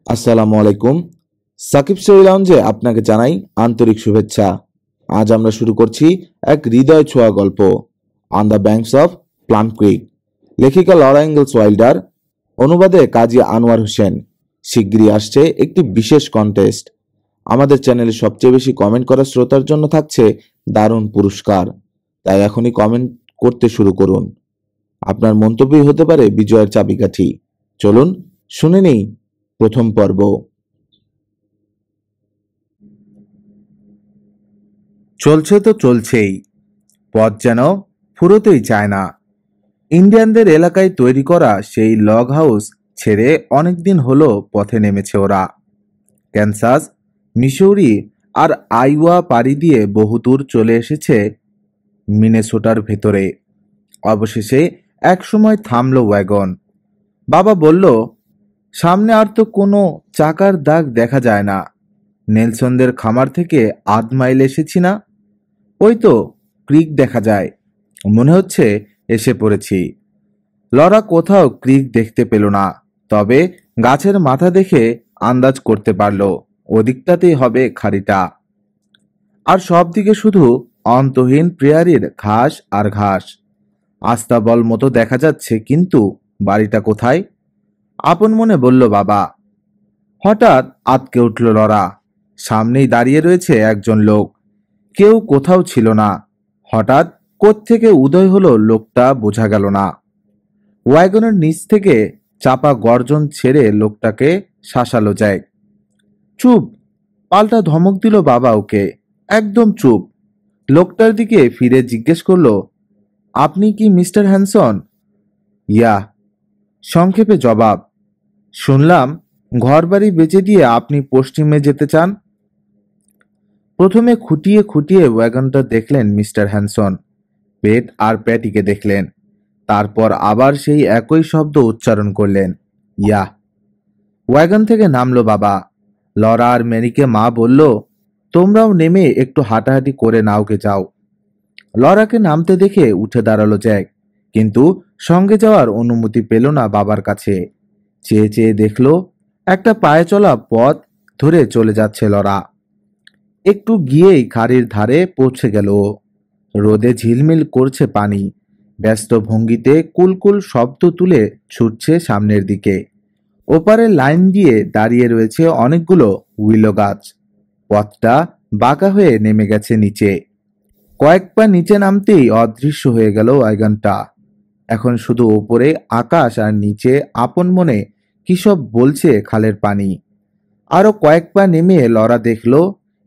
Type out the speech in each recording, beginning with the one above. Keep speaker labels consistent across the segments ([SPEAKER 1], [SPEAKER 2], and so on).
[SPEAKER 1] আসসালামু আলাইকুম। সাকিব স্টোরি লাউঞ্জে আপনাকে জানাই আন্তরিক শুভেচ্ছা। আজ আমরা শুরু করছি এক হৃদয় ছোঁয়া গল্প, on the banks of Plum Creek. লেখিকা লরা ইঙ্গলস ওয়াইল্ডার, অনুবাদে কাজী আনোয়ার হোসেন। শিগগিরই আসছে একটি বিশেষ কন্টেস্ট। আমাদের চ্যানেলে সবচেয়ে বেশি কমেন্ট করা শ্রোতার জন্য থাকছে দারুণ পুরস্কার। তাই এখনই কমেন্ট করতে শুরু করুন। আপনার মন্তব্যই হতে পারে বিজয়ের চাবিকাঠি। চলুন শুনে নেই প্রথম পর্ব।
[SPEAKER 2] চলছে তো চলছেই, পথ যেন ফুরোতেই চায় না। ইন্ডিয়ানদের এলাকায় তৈরি করা সেই লগ হাউস ছেড়ে অনেকদিন হলো পথে নেমেছে ওরা। ক্যানসাস, মিসৌরি আর আইওয়া পাড়ি দিয়ে বহুদূর চলে এসেছে মিনেসোটার ভেতরে। অবশেষে একসময় থামল ওয়াগন। বাবা বলল, সামনে আর তো কোনো চাকার দাগ দেখা যায় না। নেলসনদের খামার থেকে আধ মাইল এসেছি না, ওই তো ক্রিক দেখা যায়, মনে হচ্ছে এসে পড়েছি। লরা কোথাও ক্রিক দেখতে পেল না, তবে গাছের মাথা দেখে আন্দাজ করতে পারল ওদিকটাতেই হবে খাড়িটা। আর সব দিকে শুধু অন্তহীন প্রেয়ারির ঘাস আর ঘাস। আস্তাবল মতো দেখা যাচ্ছে, কিন্তু বাড়িটা কোথায়? আপন মনে বলল বাবা। হঠাৎ আঁতকে উঠল লরা। সামনেই দাঁড়িয়ে রয়েছে একজন লোক। কেউ কোথাও ছিল না। হঠাৎ কোত্থেকে উদয় হলো লোকটা বোঝা গেল না। ওয়াগনের নিচ থেকে চাপা গর্জন ছেড়ে লোকটাকে শাসালো যায়। চুপ! পাল্টা ধমক দিল বাবা ওকে। একদম চুপ! লোকটার দিকে ফিরে জিজ্ঞেস করলো, আপনি কি মিস্টার হ্যানসন? ইয়া, সংক্ষেপে জবাব। শুনলাম ঘরবাড়ি বেচে দিয়ে আপনি পশ্চিমে যেতে চান। প্রথমে খুঁটিয়ে খুঁটিয়ে ওয়াগনটা দেখলেন মিস্টার হ্যানসন, পেট আর প্যাটিকে দেখলেন, তারপর আবার সেই একই শব্দ উচ্চারণ করলেন, ইয়া। ওয়াগন থেকে নামলো বাবা। লরা আর মেরিকে মা বলল, তোমরাও নেমে একটু হাঁটাহাঁটি করে নাওকে যাও। লরাকে নামতে দেখে উঠে দাঁড়ালো জ্যাক, কিন্তু সঙ্গে যাওয়ার অনুমতি পেল না বাবার কাছে। চেয়ে চেয়ে দেখলো একটা পায়ে চলা পথ ধরে চলে যাচ্ছে লরা। একটু গিয়েই খাড়ির ধারে পৌঁছে গেল। রোদে ঝিলমিল করছে পানি। ব্যস্ত ভঙ্গিতে কুলকুল শব্দ তুলে ছুটছে সামনের দিকে। ওপারে লাইন দিয়ে দাঁড়িয়ে রয়েছে অনেকগুলো উইলো গাছ। পথটা বাঁকা হয়ে নেমে গেছে নিচে। কয়েক পা নিচে নামতেই অদৃশ্য হয়ে গেল ওয়াগনটা। এখন শুধু ওপরে আকাশ আর নিচে আপন মনে কি সব বলছে খালের পানি। আরো কয়েক পা নেমে লরা দেখল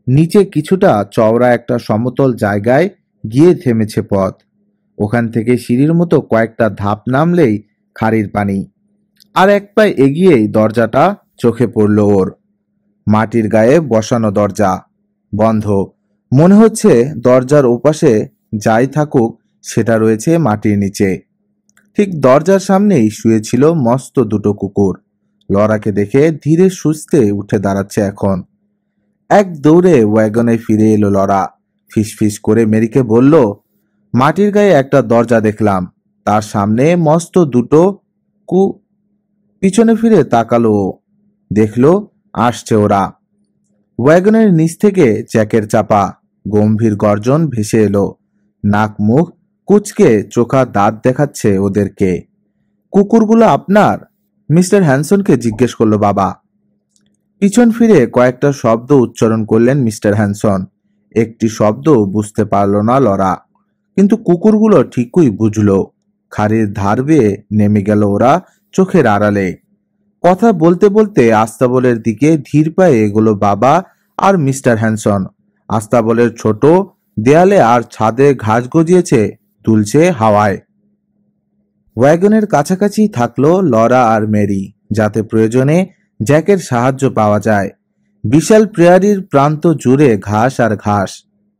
[SPEAKER 2] নিচে কিছুটা চওড়া একটা সমতল জায়গায় গিয়ে থেমেছে পথ। ওখান থেকে সিঁড়ির মতো কয়েকটা ধাপ নামলেই খাড়ির পানি। আর এক পা এগিয়েই দরজাটা চোখে পড়ল ওর। মাটির গায়ে বসানো দরজা, বন্ধ। মনে হচ্ছে দরজার ওপাশে যাই থাকুক সেটা রয়েছে মাটির নিচে। ঠিক দরজার সামনেই শুয়েছিল মস্ত দুটো কুকুর। লরাকে দেখে ধীরে সুস্থে উঠে দাঁড়াচ্ছে এখন। এক দৌড়ে ওয়াগনে ফিরে এলো লরা। ফিসফিস করে মেরিকে বলল, মাটির গায়ে একটা দরজা দেখলাম, তার সামনে মস্ত দুটো কু। পিছনে ফিরে তাকালো ও। দেখলো আসছে ওরা। ওয়াগনের নিচ থেকে জ্যাকের চাপা গম্ভীর গর্জন ভেসে এলো। নাক মুখ কুচকে চোখা দাঁত দেখাচ্ছে ওদেরকে। কুকুরগুলো আপনার? মিস্টার হ্যানসনকে জিজ্ঞেস করলো বাবা। পিছন ফিরে কয়েকটা শব্দ উচ্চারণ করলেন মিস্টার হ্যানসন। একটি শব্দ বুঝতে পারল না লরা, কিন্তু কুকুরগুলো ঠিকই বুঝলো। খাড়ির ধার বেয়ে নেমে গেল ওরা চোখের আড়ালে। কথা বলতে বলতে আস্তাবলের দিকে ধীর পায়ে এগোলো বাবা আর মিস্টার হ্যানসন। আস্তাবলের ছোট দেয়ালে আর ছাদে ঘাস গজিয়েছে, দুলছে হাওয়ায়। ওয়াগনের কাছাকাছি থাকলো লরা আর মেরি, যাতে প্রয়োজনে জ্যাকের সাহায্য পাওয়া যায়। বিশাল প্রেয়ারির প্রান্ত জুড়ে ঘাস আর ঘাস,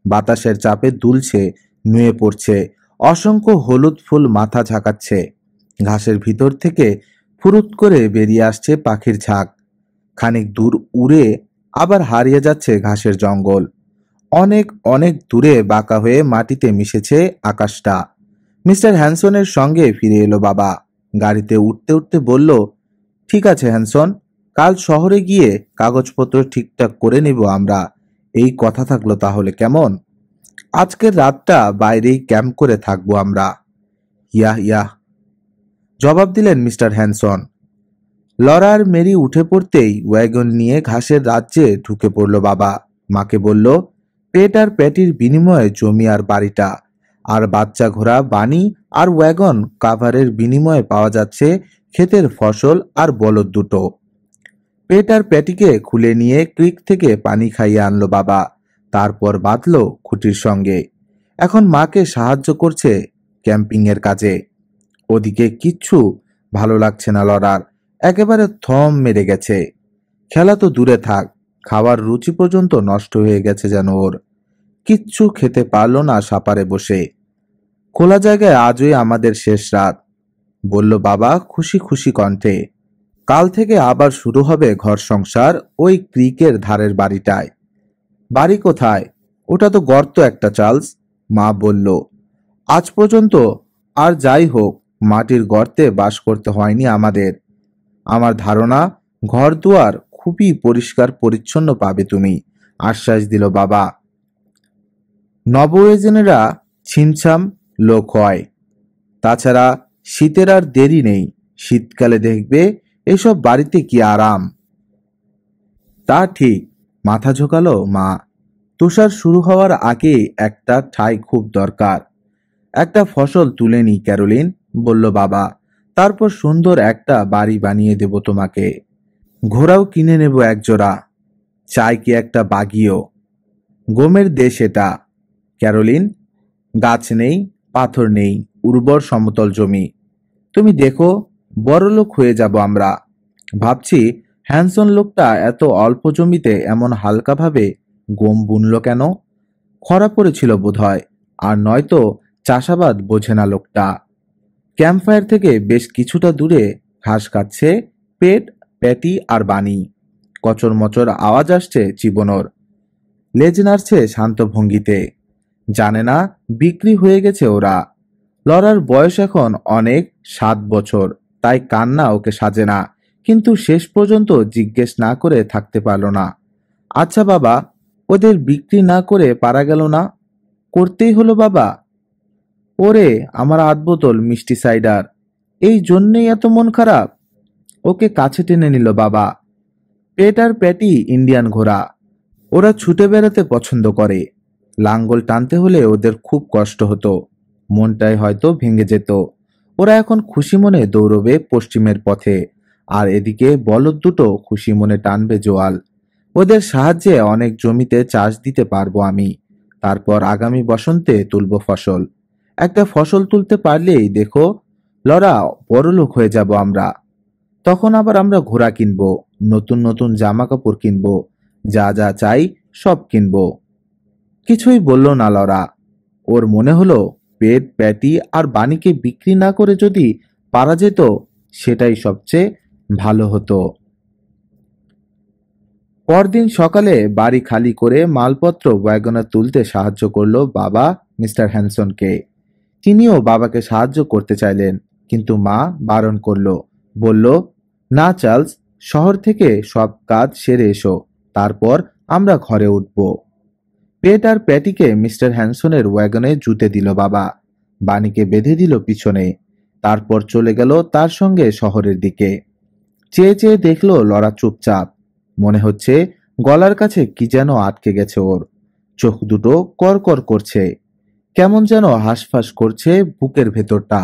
[SPEAKER 2] বাতাসের চাপে দুলছে, নুয়ে পড়ছে। অসংখ্য হলুদ ফুল মাথা ঝাঁকাচ্ছে। ঘাসের ভিতর থেকে ফুরুত করে বেরিয়ে আসছে পাখির ঝাঁক। খানিক দূর উড়ে আবার হারিয়ে যাচ্ছে ঘাসের জঙ্গল। অনেক অনেক দূরে বাঁকা হয়ে মাটিতে মিশেছে আকাশটা। মিস্টার হ্যানসনের সঙ্গে ফিরে এলো বাবা। গাড়িতে উঠতে উঠতে বলল, ঠিক আছে হ্যানসন, কাল শহরে গিয়ে কাগজপত্র ঠিকঠাক করে নেব আমরা। এই কথা থাকলো তাহলে, কেমন? আজকের রাতটা বাইরেই ক্যাম্প করে থাকবো আমরা। ইয়াহ ইয়াহ, জবাব দিলেন মিস্টার হ্যানসন। লরা আর মেরি উঠে পড়তেই ওয়াগন নিয়ে ঘাসের রাজ্যে ঢুকে পড়ল বাবা। মাকে বলল, পেট আর প্যাটির বিনিময়ে জমি আর বাড়িটা, আর বাচ্চা ঘোড়া বানি আর ওয়াগন কাভারের বিনিময়ে পাওয়া যাচ্ছে ক্ষেতের ফসল আর বলদ দুটো। পেট আর প্যাটিকে খুলে নিয়ে ক্রিক থেকে পানি খাইয়ে আনলো বাবা, তারপর বাঁধলো খুঁটির সঙ্গে। এখন মাকে সাহায্য করছে ক্যাম্পিংয়ের কাজে। ওদিকে কিচ্ছু ভালো লাগছে না লরার, একেবারে থম মেরে গেছে। খেলা তো দূরে থাক, খাওয়ার রুচি পর্যন্ত নষ্ট হয়ে গেছে যেন ওর। কিচ্ছু খেতে পারলো না সাপারে বসে। খোলা জায়গায় আজই আমাদের শেষ রাত, বলল বাবা খুশি খুশি কণ্ঠে। কাল থেকে আবার শুরু হবে ঘর সংসার ওই ক্রিকের ধারের বাড়িটায়। বাড়ি কোথায়? ওটা তো গর্ত একটা, চার্লস, মা বলল। আজ পর্যন্ত আর যাই হোক মাটির গর্তে বাস করতে হয়নি আমাদের। আমার ধারণা ঘর দুয়ার খুবই পরিষ্কার পরিচ্ছন্ন পাবে তুমি, আশ্বাস দিল বাবা। নবওয়েজেনেরা ছিমছাম লোক হয়, তাছাড়া শীতের আর দেরি নেই। শীতকালে দেখবে এসব বাড়িতে কি আরাম। তা ঠিক, মাথা ঝোঁকালো মা। তুষার শুরু হওয়ার আগে একটা ঠাঁই খুব দরকার। একটা ফসল তুলে নি ক্যারোলিন, বলল বাবা, তারপর সুন্দর একটা বাড়ি বানিয়ে দেব তোমাকে। ঘোড়াও কিনে নেব একজোড়া, চাই কি একটা বাগিও। গমের দেশ এটা ক্যারোলিন, গাছ নেই, পাথর নেই, উর্বর সমতল জমি। তুমি দেখো, বড়লোক হয়ে যাব আমরা। ভাবছি হ্যানসন লোকটা এত অল্প জমিতে এমন হালকাভাবে গম বুনল কেন? খরা পড়েছিল বোধহয়, আর নয়তো চাষাবাদ বোঝে না লোকটা। ক্যাম্পফায়ার থেকে বেশ কিছুটা দূরে ঘাস কাটছে পেট, প্যাটি আর বানি। কচর মচর আওয়াজ আসছে চিবনোর। লেজ নাড়ছে শান্ত ভঙ্গিতে। জানে না বিক্রি হয়ে গেছে ওরা। লরার বয়স এখন অনেক, 7 বছর, তাই কান্না ওকে সাজে না, কিন্তু শেষ পর্যন্ত জিজ্ঞেস না করে থাকতে পারল না। আচ্ছা বাবা, ওদের বিক্রি না করে পারা গেল না? করতেই হলো বাবা। ওরে আমার 8 বোতল মিষ্টি সাইডার, এই জন্যেই এত মন খারাপ? ওকে কাছে টেনে নিল বাবা। পেট আর প্যাটি ইন্ডিয়ান ঘোড়া, ওরা ছুটে বেড়াতে পছন্দ করে। লাঙ্গল টানতে হলে ওদের খুব কষ্ট হতো, মনটাই হয়তো ভেঙে যেত। ওরা এখন খুশি মনে দৌড়বে পশ্চিমের পথে, আর এদিকে বলদ দুটো খুশি মনে টানবে জোয়াল। ওদের সাহায্যে অনেক জমিতে চাষ দিতে পারবো আমি। তারপর আগামী বসন্তে তুলব ফসল। একটা ফসল তুলতে পারলেই দেখো লরা, বড়লোক হয়ে যাব আমরা। তখন আবার আমরা ঘোড়া কিনবো, নতুন নতুন জামা কাপড় কিনবো, যা যা চাই সব কিনবো। কিছুই বলল না লরা। ওর মনে হলো পেট, প্যাটি আর বানিকে বিক্রি না করে যদি পারা যেত সেটাই সবচেয়ে ভালো হতো। পরদিন সকালে বাড়ি খালি করে মালপত্র ওয়াগনে তুলতে সাহায্য করলো বাবা মিস্টার হ্যানসনকে। তিনিও বাবাকে সাহায্য করতে চাইলেন, কিন্তু মা বারণ করলো। বলল, না চার্লস, শহর থেকে সব কাজ সেরে এসো, তারপর আমরা ঘরে উঠব। পেট আর প্যাটিকে মিস্টার হ্যানসনের ওয়াগনে জুতে দিল বাবা, বানিকে বেঁধে দিল পিছনে। তারপর চলে গেল তার সঙ্গে শহরের দিকে। চেয়ে চেয়ে দেখলো লরা চুপচাপ। মনে হচ্ছে গলার কাছে কি যেন আটকে গেছে ওর। চোখ দুটো করকর করছে, কেমন যেন হাঁসফাঁস করছে বুকের ভেতরটা।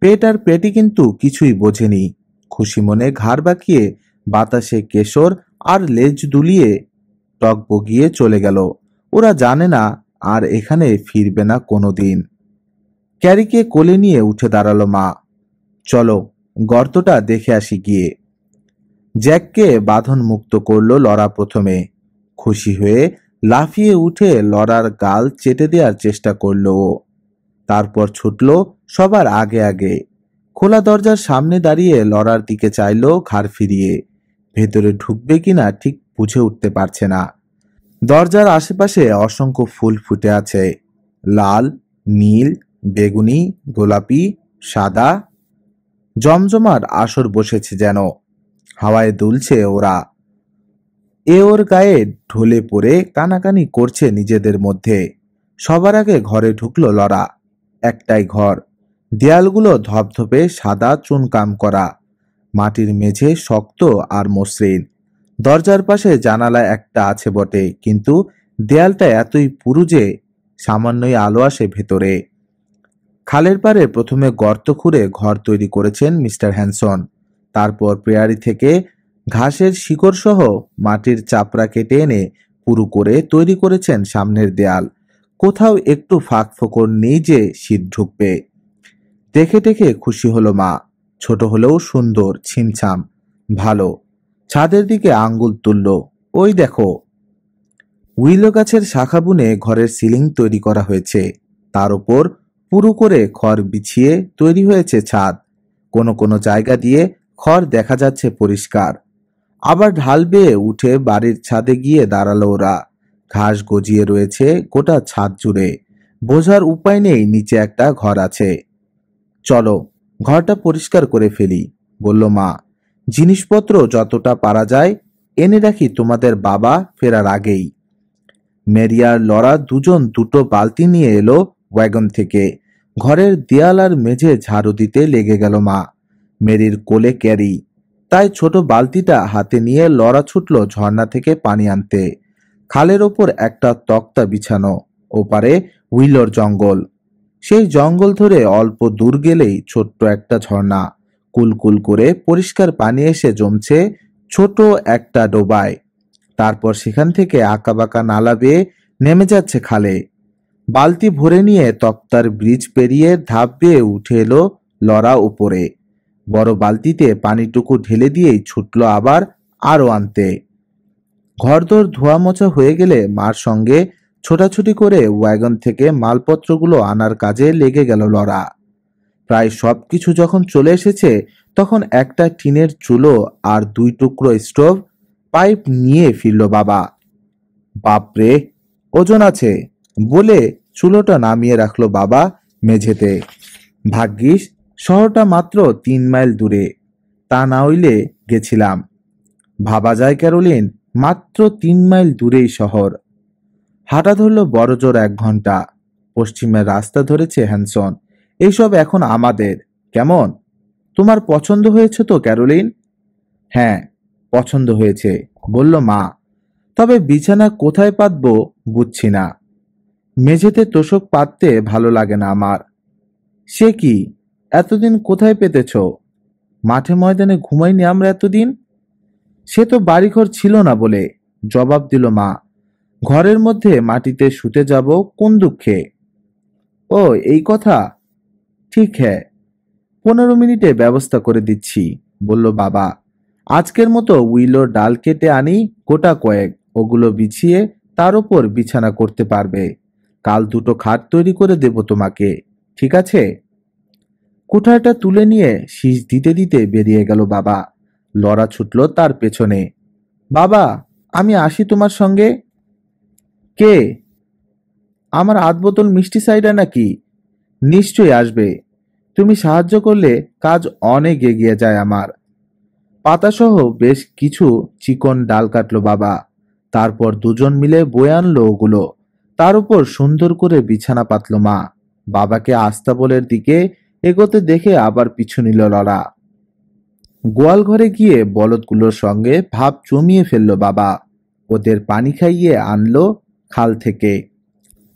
[SPEAKER 2] পেট আর পেটি কিন্তু কিছুই বোঝেনি। খুশি মনে ঘাড় বাঁকিয়ে বাতাসে কেশর আর লেজ দুলিয়ে টক বগিয়ে চলে গেল। ওরা জানে না আর এখানে ফিরবে না কোনোদিন। ক্যারিকে কোলে নিয়ে উঠে দাঁড়ালো মা। চলো গর্তটা দেখে আসি গিয়ে। জ্যাককে বাঁধন মুক্ত করলো লরা প্রথমে। খুশি হয়ে লাফিয়ে উঠে লরার গাল চেটে দেওয়ার চেষ্টা করলো ও। তারপর ছুটলো সবার আগে আগে। খোলা দরজার সামনে দাঁড়িয়ে লরার দিকে চাইলো ঘাড় ফিরিয়ে। ভেতরে ঢুকবে কিনা ঠিক বুঝে উঠতে পারছে না। দরজার আশেপাশে অসংখ্য ফুল ফুটে আছে, লাল, নীল, বেগুনি, গোলাপি, সাদা। জমজমার আসর বসেছে যেন। হাওয়ায় দুলছে ওরা। ওর গায়ে ঢলে পড়ে কানাকানি করছে নিজেদের মধ্যে। সবার আগে ঘরে ঢুকলো লরা। একটাই ঘর, দেয়ালগুলো ধপধপে সাদা চুনকাম করা, মাটির মেঝে শক্ত আর মসৃণ। দরজার পাশে জানালা একটা আছে বটে, কিন্তু দেয়ালটা এতই পুরু যে সামান্যই আলো আসে ভেতরে। খালের পাড়ে প্রথমে গর্ত খুঁড়ে ঘর তৈরি করেছেন মিস্টার হ্যানসন। তারপর প্রেয়ারি থেকে ঘাসের শিকড় সহ মাটির চাপড়া কেটে এনে পুরু করে তৈরি করেছেন সামনের দেয়াল। কোথাও একটু ফাঁক ফোকর নেই যে শীত ঢুকবে। দেখে দেখে খুশি হলো মা। ছোট হলেও সুন্দর, ছিমছাম, ভালো। ছাদের দিকে আঙ্গুল তুলল। ওই দেখো, উইলো গাছের শাখা বুনে ঘরের সিলিং তৈরি করা হয়েছে। তার উপর পুরু করে খড় বিছিয়ে তৈরি হয়েছে ছাদ। কোনো কোনো জায়গা দিয়ে খড় দেখা যাচ্ছে পরিষ্কার। আবার ঢাল বেয়ে উঠে বাড়ির ছাদে গিয়ে দাঁড়ালো ওরা। ঘাস গজিয়ে রয়েছে গোটা ছাদ জুড়ে। বোঝার উপায় নেই নিচে একটা ঘর আছে। চলো, ঘরটা পরিষ্কার করে ফেলি, বলল মা। জিনিসপত্র যতটা পারা যায় এনে রাখি তোমাদের বাবা ফেরার আগেই। মেরি আর লরা দুজন দুটো বালতি নিয়ে এলো ওয়াগন থেকে। ঘরের দেয়াল আর মেঝে ঝাড়ু দিতে লেগে গেল মা। মেরির কোলে ক্যারি, তাই ছোট বালতিটা হাতে নিয়ে লরা ছুটল ঝর্ণা থেকে পানি আনতে। খালের ওপর একটা তক্তা বিছানো, ওপারে উইলোর জঙ্গল। সেই জঙ্গল ধরে অল্প দূর গেলেই ছোট্ট একটা ঝর্ণা। কুলকুল করে পরিষ্কার পানি এসে জমছে ছোট একটা ডোবায়। তারপর সেখান থেকে আঁকাবাঁকা নালা বেয়ে নেমে যাচ্ছে খালে। বালতি ভরে নিয়ে তক্তার ব্রিজ পেরিয়ে ধাপ বেয়ে উঠে এলো লরা উপরে। বড় বালতিতে পানিটুকু ঢেলে দিয়েই ছুটল আবার আরো আনতে। ঘরদোর ধোয়া মোছা হয়ে গেলে মার সঙ্গে ছোটাছুটি করে ওয়াগন থেকে মালপত্রগুলো আনার কাজে লেগে গেল লরা। প্রায় সবকিছু যখন চলে এসেছে, তখন একটা টিনের চুলো আর 2 টুকরো স্টোভ পাইপ নিয়ে ফিরল বাবা। বাপরে, ওজন আছে, বলে চুলোটা নামিয়ে রাখলো বাবা মেঝেতে। ভাগ্যিস শহরটা মাত্র 3 মাইল দূরে, তা না হইলে গেছিলাম। ভাবা যায় ক্যারোলিন, মাত্র 3 মাইল দূরেই শহর। হাঁটা ধরলো বড়জোর 1 ঘন্টা। পশ্চিমের রাস্তা ধরেছে হ্যানসন। এইসব এখন আমাদের। কেমন, তোমার পছন্দ হয়েছে তো ক্যারোলিন? হ্যাঁ, পছন্দ হয়েছে, বলল মা। তবে বিছানা কোথায় পাতবো বুঝছি না। মেঝেতে তোশক পাততে ভালো লাগে না আমার। সে কি, এতদিন কোথায় পেতেছ? মাঠে ময়দানে ঘুমাইনি আমরা এতদিন। সে তো বাড়িঘর ছিল না বলে, জবাব দিল মা। ঘরের মধ্যে মাটিতে শুতে যাব কোন দুঃখে? ও এই কথা, ঠিক হ্যাঁ, 15 মিনিটে ব্যবস্থা করে দিচ্ছি, বলল বাবা। আজকের মতো উইলোর ডাল কেটে আনি গোটা কয়েক, ওগুলো বিছিয়ে তার উপর বিছানা করতে পারবে। কাল 2টো খাট তৈরি করে দেব তোমাকে, ঠিক আছে? কুঠারটা তুলে নিয়ে শীষ দিতে দিতে বেরিয়ে গেল বাবা। লরা ছুটল তার পেছনে। বাবা, আমি আসি তোমার সঙ্গে। কে? আমার 8 বোতল মিষ্টি সাইডা নাকি? নিশ্চয়ই আসবে। তুমি সাহায্য করলে কাজ অনেক এগিয়ে যায় আমার। পাতাসহ বেশ কিছু চিকন ডাল কাটলো বাবা। তারপর দুজন মিলে বয়ে আনলো ওগুলো। তার উপর সুন্দর করে বিছানা পাতলো মা। বাবাকে আস্তাবলের দিকে এগোতে দেখে আবার পিছু নিল লরা। গোয়াল ঘরে গিয়ে বলদগুলোর সঙ্গে ভাব জমিয়ে ফেললো বাবা। ওদের পানি খাইয়ে আনলো খাল থেকে।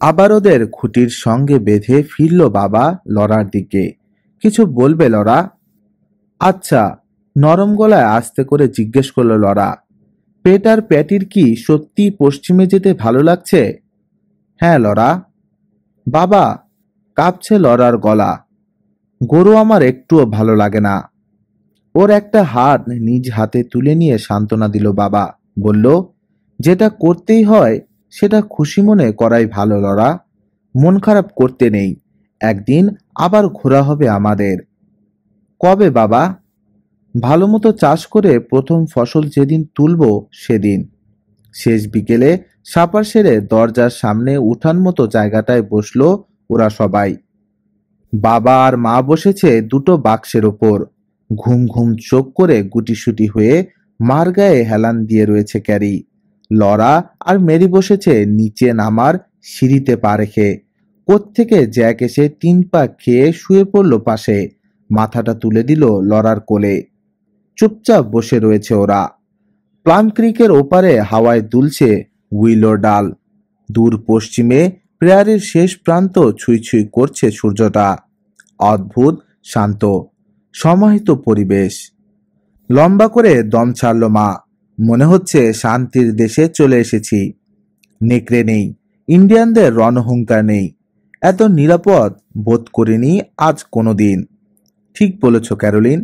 [SPEAKER 2] আবার ওদের খুঁটির সঙ্গে বেঁধে ফিরল বাবা লরার দিকে। কিছু বলবে লরা? আচ্ছা, নরম গলায় আস্তে করে জিজ্ঞেস করলো লরা। পেট আর প্যাটির কি সত্যি পশ্চিমে যেতে ভালো লাগছে? হ্যাঁ লরা। বাবা, কাঁপছে লরার গলা। গরু আমার একটুও ভালো লাগে না। ওর একটা হাত নিজ হাতে তুলে নিয়ে সান্ত্বনা দিল বাবা। বলল, যেটা করতেই হয় সেটা খুশি মনে করাই ভালো লরা। মন খারাপ করতে নেই। একদিন আবার ঘোরা হবে আমাদের। কবে বাবা? ভালো মতো চাষ করে প্রথম ফসল যেদিন তুলব সেদিন। শেষ বিকেলে সাপার সেরে দরজার সামনে উঠান মতো জায়গাটায় বসলো ওরা সবাই। বাবা আর মা বসেছে 2টো বাক্সের ওপর। ঘুম ঘুম চোখ করে গুটিসুটি হয়ে মার গায়ে হেলান দিয়ে রয়েছে ক্যারি। লরা আর মেরি বসেছে নিচে নামার সিঁড়িতে পা রেখে। কোত্থেকে জ্যাক এসে 3 পা খেয়ে শুয়ে পড়ল পাশে, মাথাটা তুলে দিল লরার কোলে। চুপচাপ বসে রয়েছে ওরা। প্লাম ক্রিকের ওপারে হাওয়ায় দুলছে উইলোর ডাল। দূর পশ্চিমে প্রেয়ারির শেষ প্রান্ত ছুঁই ছুঁই করছে সূর্যটা। অদ্ভুত শান্ত, সমাহিত পরিবেশ। লম্বা করে দম ছাড়ল মা। মনে হচ্ছে শান্তির দেশে চলে এসেছি। নেকড়ে নেই, ইন্ডিয়ানদের রণহুঙ্কার নেই। এত নিরাপদ বোধ করিনি আজ কোনোদিন। ঠিক বলেছ ক্যারোলিন,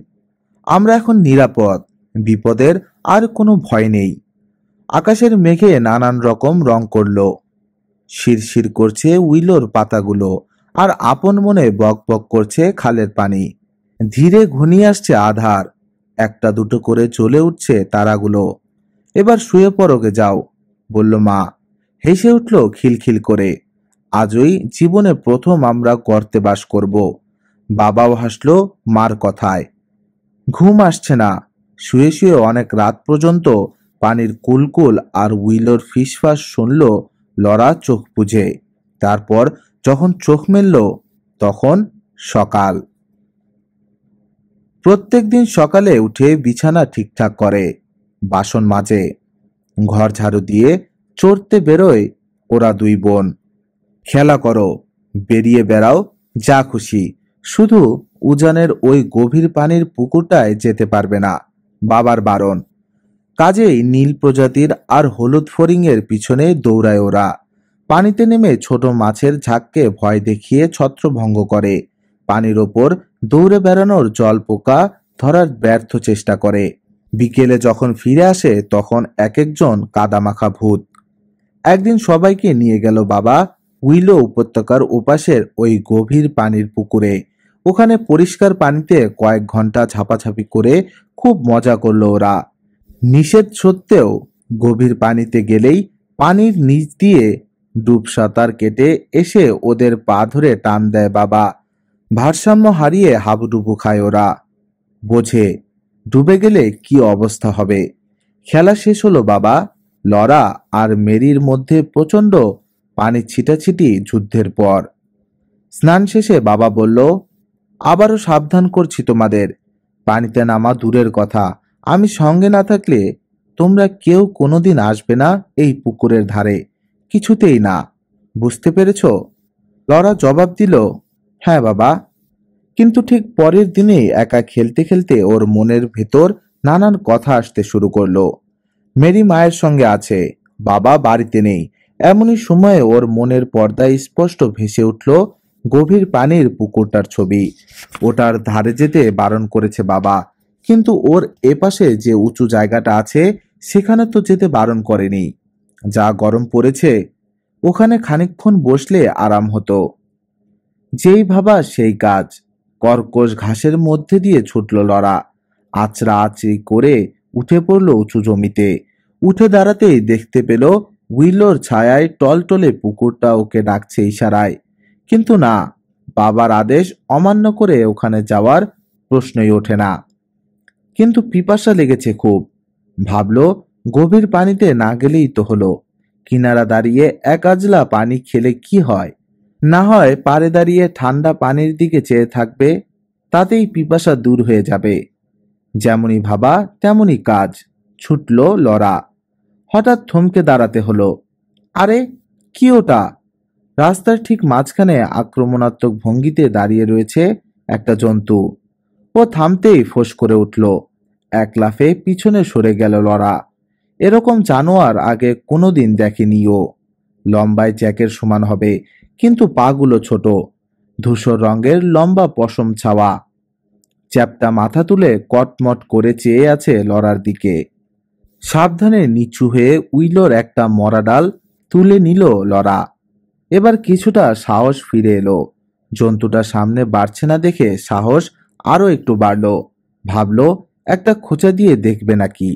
[SPEAKER 2] আমরা এখন নিরাপদ। বিপদের আর কোনো ভয় নেই। আকাশের মেঘে নানান রকম রং করল। শিরশির করছে উইলোর পাতাগুলো, আর আপন মনে বক বক করছে খালের পানি। ধীরে ঘনিয়ে আসছে আধার, একটা দুটো করে জ্বলে উঠছে তারাগুলো। এবার শুয়ে পড়োগে যাও, বলল মা। হেসে উঠল খিলখিল করে। আজই জীবনে প্রথম আমরা গর্তে বাস করব। বাবাও হাসলো মার কথায়। ঘুম আসছে না। শুয়ে শুয়ে অনেক রাত পর্যন্ত পানির কুলকুল আর উইলোর ফিসফাস শুনল লরা চোখ বুজে। তারপর যখন চোখ মেলল তখন সকাল। প্রত্যেকদিন সকালে উঠে বিছানা ঠিকঠাক করে, বাসন মাজে, ঘর ঝাড়ু দিয়ে চড়তে বেরোয় ওরা দুই বোন। খেলা করো, বেরিয়ে বেড়াও, যা খুশি, শুধু উজানের ওই গভীর পানির পুকুরটায় যেতে পারবে না, বাবার বারণ। কাজেই নীল প্রজাতির আর হলুদ ফড়িংয়ের পিছনে দৌড়ায় ওরা। পানিতে নেমে ছোট মাছের ঝাঁককে ভয় দেখিয়ে ছত্রভঙ্গ করে। পানির ওপর দৌড়ে বেড়ানোর জল পোকা ধরার ব্যর্থ চেষ্টা করে। বিকেলে যখন ফিরে আসে তখন এক একজন কাদামাখা ভূত। একদিন সবাইকে নিয়ে গেল বাবা উইলো উপত্যকার ওপাশের ওই গভীর পানির পুকুরে। ওখানে পরিষ্কার পানিতে কয়েক ঘন্টা ঝাপাঝাপি করে খুব মজা করলো ওরা। নিষেধ সত্ত্বেও গভীর পানিতে গেলেই পানির নিচ দিয়ে ডুব সাঁতার কেটে এসে ওদের পা ধরে টান দেয় বাবা। ভারসাম্য হারিয়ে হাবুডুবু খায় ওরা। বোঝে ডুবে গেলে কি অবস্থা হবে। খেলা শেষ হলো বাবা। লরা আর মেরির মধ্যে প্রচণ্ড পানি ছিটাছিটি যুদ্ধের পর। স্নান শেষে বাবা বলল, আবারও সাবধান করছি তোমাদের। পানিতে নামা দূরের কথা, আমি সঙ্গে না থাকলে তোমরা কেউ কোনোদিন আসবে না এই পুকুরের ধারে, কিছুতেই না। বুঝতে পেরেছ? লরা জবাব দিল, হ্যাঁ বাবা। কিন্তু ঠিক পরের দিনেই একা খেলতে খেলতে ওর মনের ভেতর নানান কথা আসতে শুরু করলো। মেরি মায়ের সঙ্গে আছে, বাবা বাড়িতে নেই। এমনই সময়ে ওর মনের পর্দায় স্পষ্ট ভেসে উঠল গভীর পানির পুকুরটার ছবি। ওটার ধারে যেতে বারণ করেছে বাবা, কিন্তু ওর এপাশে যে উঁচু জায়গাটা আছে সেখানে তো যেতে বারণ করেনি। যা গরম পড়েছে, ওখানে খানিকক্ষণ বসলে আরাম হতো। যেই ভাবা সেই কাজ। কর্কশ ঘাসের মধ্যে দিয়ে ছুটল লরা। আছড়া আছড়ি করে উঠে পড়ল উঁচু জমিতে। উঠে দাঁড়াতেই দেখতে পেল উইলোর ছায়ায় টলটলে পুকুরটা ওকে ডাকছে ইশারায়। কিন্তু না, বাবার আদেশ অমান্য করে ওখানে যাওয়ার প্রশ্নই ওঠে না। কিন্তু পিপাসা লেগেছে খুব। ভাবল গভীর পানিতে না গেলেই তো হলো। কিনারা দাঁড়িয়ে এক আজলা পানি খেলে কি হয়? না হয় পাড়ে দাঁড়িয়ে ঠান্ডা পানির দিকে চেয়ে থাকবে, তাতেই পিপাসা দূর হয়ে যাবে। যেমনই ভাবা তেমনই কাজ। ছুটল লরা। হঠাৎ থমকে দাঁড়াতে হলো। আরে কি ওটা? রাস্তার ঠিক মাঝখানে আক্রমণাত্মক ভঙ্গিতে দাঁড়িয়ে রয়েছে একটা জন্তু। ও থামতেই ফোঁস করে উঠল। এক লাফে পিছনে সরে গেল লরা। এরকম জানোয়ার আগে কোনোদিন দেখেনি ও। লম্বায় জ্যাকের সমান হবে, কিন্তু পাগুলো ছোট। ধূসর রঙের লম্বা পশম ছাওয়া। চ্যাপ্টা মাথা তুলে কটমট করে চেয়ে আছে লরার দিকে। সাবধানে নিচু হয়ে উইলোর একটা মরা ডাল তুলে নিল লরা। এবার কিছুটা সাহস ফিরে এলো। জন্তুটা সামনে বাড়ছে না দেখে সাহস আরো একটু বাড়ল। ভাবল একটা খোঁচা দিয়ে দেখবে নাকি।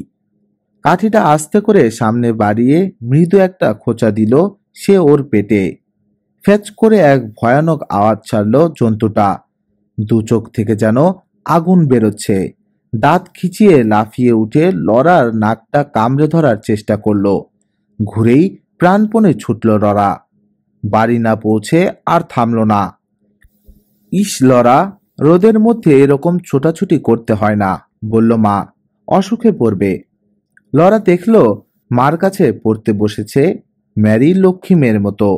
[SPEAKER 2] কাঠিটা আস্তে করে সামনে বাড়িয়ে মৃদু একটা খোঁচা দিল সে ওর পেটে। ফ্যাচ করে এক ভয়ানক আওয়াজ ছাড়ল জন্তুটা। দু চোখ থেকে যেন আগুন বেরোচ্ছে। দাঁত খিচিয়ে লাফিয়ে উঠে লরার নাকটা কামড়ে ধরার চেষ্টা করলো। ঘুরেই প্রাণপণে ছুটল লরা। বাড়ি না পৌঁছে আর থামল না। ইস লরা, রোদের মধ্যে এরকম ছোটাছুটি করতে হয় না, বলল মা। অসুখে পড়বে। লরা দেখল মার কাছে পড়তে বসেছে ম্যারি লক্ষ্মী মেয়ের মতো।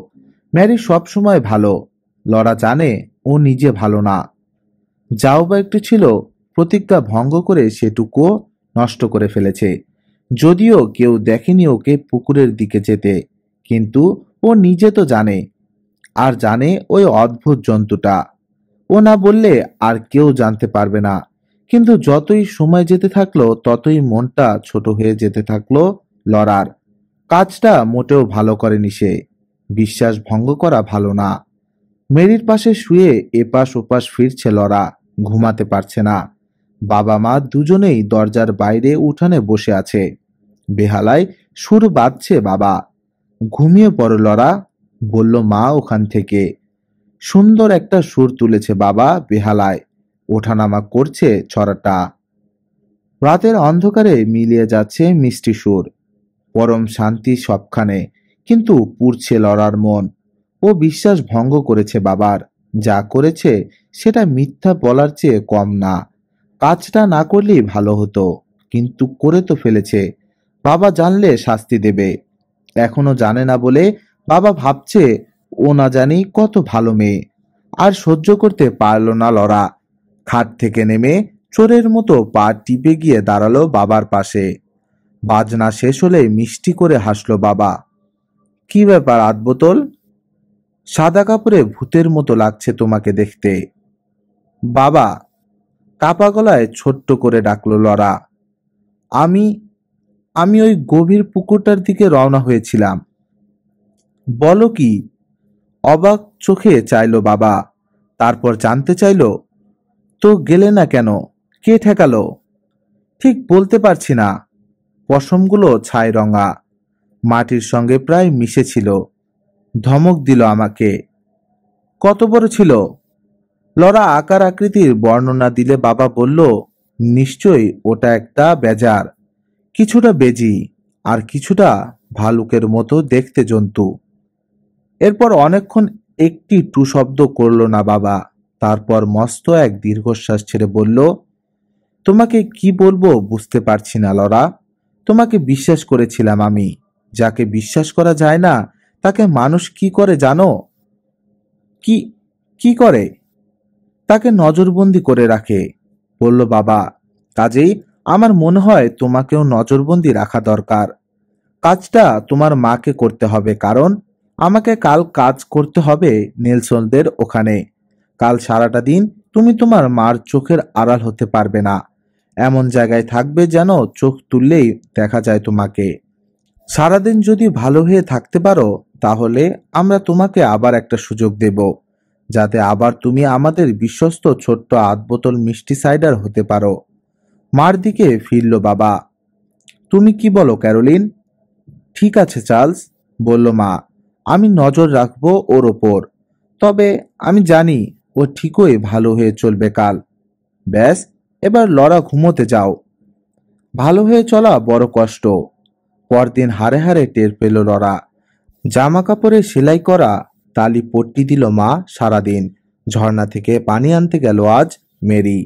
[SPEAKER 2] ম্যারি সবসময় ভালো। লরা জানে ও নিজে ভালো না। যাও বা একটু ছিল, প্রতিজ্ঞা ভঙ্গ করে সেটুকুও নষ্ট করে ফেলেছে। যদিও কেউ দেখেনি ওকে পুকুরের দিকে যেতে, কিন্তু ও নিজে তো জানে। আর জানে ওই অদ্ভুত জন্তুটা। ও না বললে আর কেউ জানতে পারবে না। কিন্তু যতই সময় যেতে থাকলো ততই মনটা ছোট হয়ে যেতে থাকলো লরার। কাজটা মোটেও ভালো করেনি সে। বিশ্বাস ভঙ্গ করা ভালো না। মেরির পাশে শুয়ে এপাশ ওপাশ ফিরছে লরা। ঘুমাতে পারছে না। বাবা মা দুজনেই দরজার বাইরে উঠানে বসে আছে। বেহালায় সুর বাজছে বাবা। ঘুমিয়ে পড়ো লরা, বলল মা ওখান থেকে। সুন্দর একটা সুর তুলেছে বাবা বেহালায়। ওঠানামা করছে ছড়াটা। রাতের অন্ধকারে মিলিয়ে যাচ্ছে মিষ্টি সুর। পরম শান্তি সবখানে। কিন্তু পুড়ছে লরার মন। ও বিশ্বাস ভঙ্গ করেছে বাবার। যা করেছে সেটা মিথ্যা বলার চেয়ে কম না। কাজটা না করলেই ভালো হতো, কিন্তু করে তো ফেলেছে। বাবা জানলে শাস্তি দেবে। এখনো জানে না বলে বাবা ভাবছে ও না জানি কত ভালো মেয়ে। আর সহ্য করতে পারল না লরা। খাট থেকে নেমে চোরের মতো পা টিপে গিয়ে দাঁড়ালো বাবার পাশে। বাজনা শেষ হলে মিষ্টি করে হাসলো বাবা। কি ব্যাপার আধবোতল? সাদা কাপড়ে ভূতের মতো লাগছে তোমাকে দেখতে। বাবা, কাপা গলায় ছোট্ট করে ডাকলো লরা। আমি আমি ওই গভীর পুকুরটার দিকে রওনা হয়েছিলাম। বলো কি? অবাক চোখে চাইলো বাবা। তারপর জানতে চাইলো, তো গেলে না কেন? কে ঠেকালো? ঠিক বলতে পারছি না। পশমগুলো ছাই রঙা, মাটির সঙ্গে প্রায় মিশেছিল। ধমক দিল আমাকে। কত বড় ছিল? লরা আকার আকৃতির বর্ণনা দিলে বাবা বলল, নিশ্চয়ই ওটা একটা বেজার। কিছুটা বেজি, আর কিছুটা ভালুকের মতো দেখতে জন্তু। এরপর অনেকক্ষণ একটি টু শব্দ করল না বাবা। তারপর মস্ত এক দীর্ঘশ্বাস ছেড়ে বলল, তোমাকে কি বলবো বুঝতে পারছি না লরা। তোমাকে বিশ্বাস করেছিলাম আমি। যাকে বিশ্বাস করা যায় না তাকে মানুষ কি করে জানো? কি কি করে? তাকে নজরবন্দি করে রাখে, বলল বাবা। কাজেই আমার মনে হয় তোমাকেও নজরবন্দি রাখা দরকার। কাজটা তোমার মাকে করতে হবে, কারণ আমাকে কাল কাজ করতে হবে নেলসনদের ওখানে। কাল সারাটা দিন তুমি তোমার মার চোখের আড়াল হতে পারবে না। এমন জায়গায় থাকবে যেন চোখ তুললেই দেখা যায় তোমাকে। সারাদিন যদি ভালো হয়ে থাকতে পারো তাহলে আমরা তোমাকে আবার একটা সুযোগ দেব, যাতে আবার তুমি আমাদের বিশ্বস্ত ছোট্ট আধবোতল মিষ্টি সাইডার হতে পারো। মার দিকে ফিরল বাবা। তুমি কি বলো ক্যারোলিন? ঠিক আছে চার্লস, বলল মা। আমি নজর রাখবো ওর ওপর। তবে আমি জানি ও ঠিকই ভালো হয়ে চলবে কাল। ব্যাস, এবার লরা ঘুমোতে যাও। ভালো হয়ে চলা বড় কষ্ট। পরদিন হাড়ে হাড়ে টের পেল লরা। জামা কাপড়ে সেলাই করা তালি পট্টি দিল মা সারাদিন। ঝর্ণা থেকে পানি আনতে গেল আজ মেরি।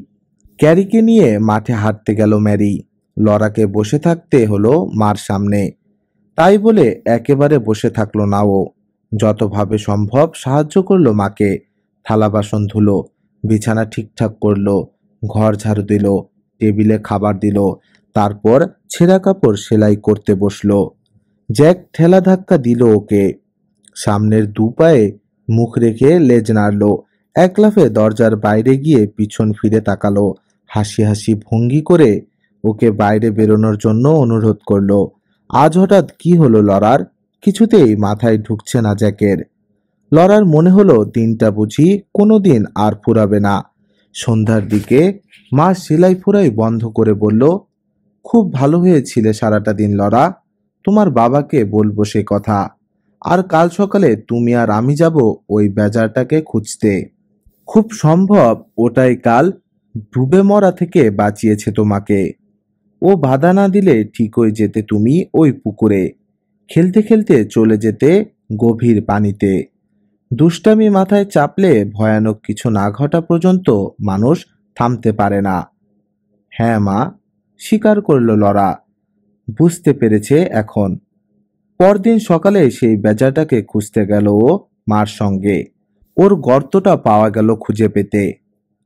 [SPEAKER 2] ক্যারিকে নিয়ে মাঠে হাঁটতে গেল ম্যারি। লরাকে বসে থাকতে হলো মার সামনে। তাই বলে একেবারে বসে থাকলো না ও। যতভাবে সম্ভব সাহায্য করলো মাকে। থালা বাসন ধুলো, বিছানা ঠিকঠাক করলো, ঘর ঝাড়ু দিল, টেবিলে খাবার দিল। তারপর ছেঁড়া কাপড় সেলাই করতে বসলো। জ্যাক ঠেলা ধাক্কা দিল ওকে। সামনের দু পায়ে মুখ রেখে লেজ নাড়ল। এক লাফে দরজার বাইরে গিয়ে পিছন ফিরে তাকালো। হাসি হাসি ভঙ্গি করে ওকে বাইরে বেরোনোর জন্য অনুরোধ করলো। আজ হঠাৎ কি হলো লরার? কিছুতেই মাথায় ঢুকছে না জ্যাকের। লরার মনে হলো দিনটা বুঝি কোনোদিন আর ফুরাবে না। সন্ধ্যার দিকে মা সেলাই ফুরাই বন্ধ করে বলল, খুব ভালো হয়েছিলে সারাটা দিন লরা। তোমার বাবাকে বলবো সে কথা। আর কাল সকালে তুমি আর আমি যাব ওই বেজারটাকে খুঁজতে। খুব সম্ভব ওটাই কাল ডুবে মরা থেকে বাঁচিয়েছে তোমাকে। ও বাধা না দিলে ঠিকই যেতে তুমি ওই পুকুরে, খেলতে খেলতে চলে যেতে গভীর পানিতে। দুষ্টামি মাথায় চাপলে ভয়ানক কিছু না ঘটা পর্যন্ত মানুষ থামতে পারে না। হ্যাঁ মা, স্বীকার করল লরা। বুঝতে পেরেছে এখন। পরদিন সকালে সেই বেচাটাকে খুঁজতে গেল ও মার সঙ্গে। ওর গর্তটা পাওয়া গেল খুঁজে পেতে।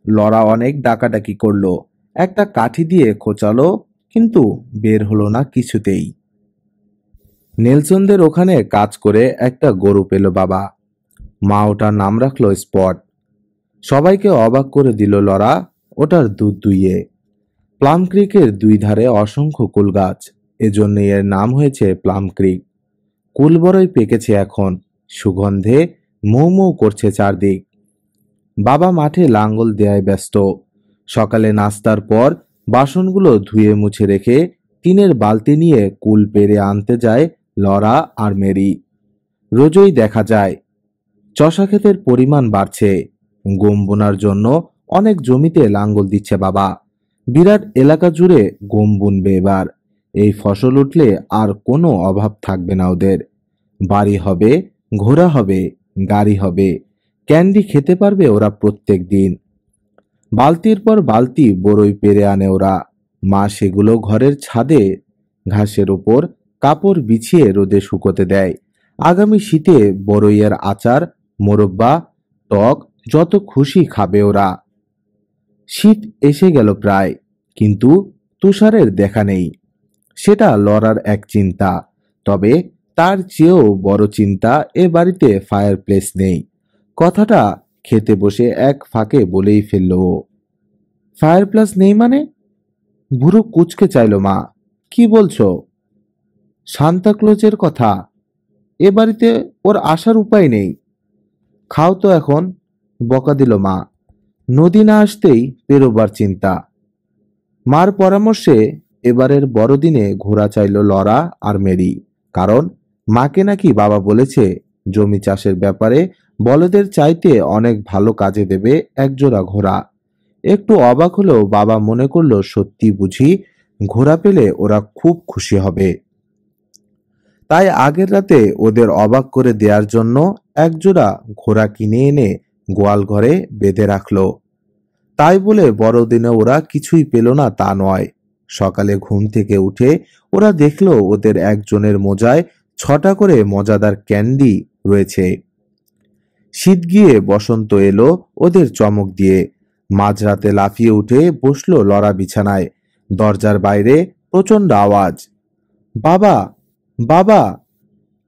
[SPEAKER 2] লরা অনেক ডাকাডাকি করলো, একটা কাঠি দিয়ে খোঁচালো, কিন্তু বের হলো না কিছুতেই। নেলসনদের ওখানে কাজ করে একটা গরু পেল বাবা। মা ওটার নাম রাখলো স্পট। সবাইকে অবাক করে দিল লরা ওটার দুধ দুইয়ে। প্লাম ক্রিকের দুই ধারে অসংখ্য কুল গাছ, এজন্যই এর নাম হয়েছে প্লাম ক্রিক। কুল বড়ই পেকেছে এখন, সুগন্ধে মৌ মৌ করছে চারদিক। বাবা মাঠে লাঙ্গল দেয়ায় ব্যস্ত। সকালে নাস্তার পর বাসনগুলো ধুয়ে মুছে রেখে টিনের বালতি নিয়ে কুল পেরে আনতে যায় লরা আর মেরি। রোজই দেখা যায় চষা ক্ষেতের পরিমাণ বাড়ছে। গম বোনার জন্য অনেক জমিতে লাঙ্গল দিচ্ছে বাবা। বিরাট এলাকা জুড়ে গম বুনবে এবার। এই ফসল উঠলে আর কোনো অভাব থাকবে না ওদের। বাড়ি হবে, ঘোড়া হবে, গাড়ি হবে, ক্যান্ডি খেতে পারবে ওরা প্রত্যেক দিন। বালতির পর বালতি বড়ই পেরে আনে ওরা। মা সেগুলো ঘরের ছাদে ঘাসের উপর কাপড় বিছিয়ে রোদে শুকোতে দেয়। আগামী শীতে বড়ইয়ের আচার, মোরব্বা, টক যত খুশি খাবে ওরা। শীত এসে গেল প্রায়, কিন্তু তুষারের দেখা নেই। সেটা লরার এক চিন্তা। তবে তার চেয়েও বড় চিন্তা, এ বাড়িতে ফায়ার প্লেস নেই। কথাটা খেতে বসে এক ফাঁকে বলেই ফেলল ও। ফায়ার প্লেস নেই মানে? ভুরু কুচকে চাইল মা। কি বলছো? সান্তাক্লজের কথা। এ বাড়িতে ওর আসার উপায় নেই। খাও তো এখন, বকা দিল মা। নদী না আসতেই পেরোবার চিন্তা। মার পরামর্শে এবারের বড়দিনে ঘোড়া চাইল লরা আর মেরি। কারণ মাকে নাকি বাবা বলেছে জমি চাষের ব্যাপারে বলদের চাইতে অনেক ভালো কাজে দেবে একজোড়া ঘোড়া। একটু অবাক হলেও বাবা মনে করলো সত্যি বুঝি ঘোড়া পেলে ওরা খুব খুশি হবে। তাই আগের রাতে ওদের অবাক করে দেওয়ার জন্য একজোড়া ঘোড়া কিনে এনে গোয়াল ঘরে বেঁধে রাখলো। তাই বলে বড়দিনে ওরা কিছুই পেল না তা নয়। সকালে ঘুম থেকে উঠে ওরা দেখলো ওদের একজনের মোজায় 6টা করে মজাদার ক্যান্ডি রয়েছে। শীত গিয়ে বসন্ত এলো ওদের চমক দিয়ে। মাঝরাতে লাফিয়ে উঠে বসলো লরা বিছানায়। দরজার বাইরে প্রচন্ড আওয়াজ। বাবা, বাবা!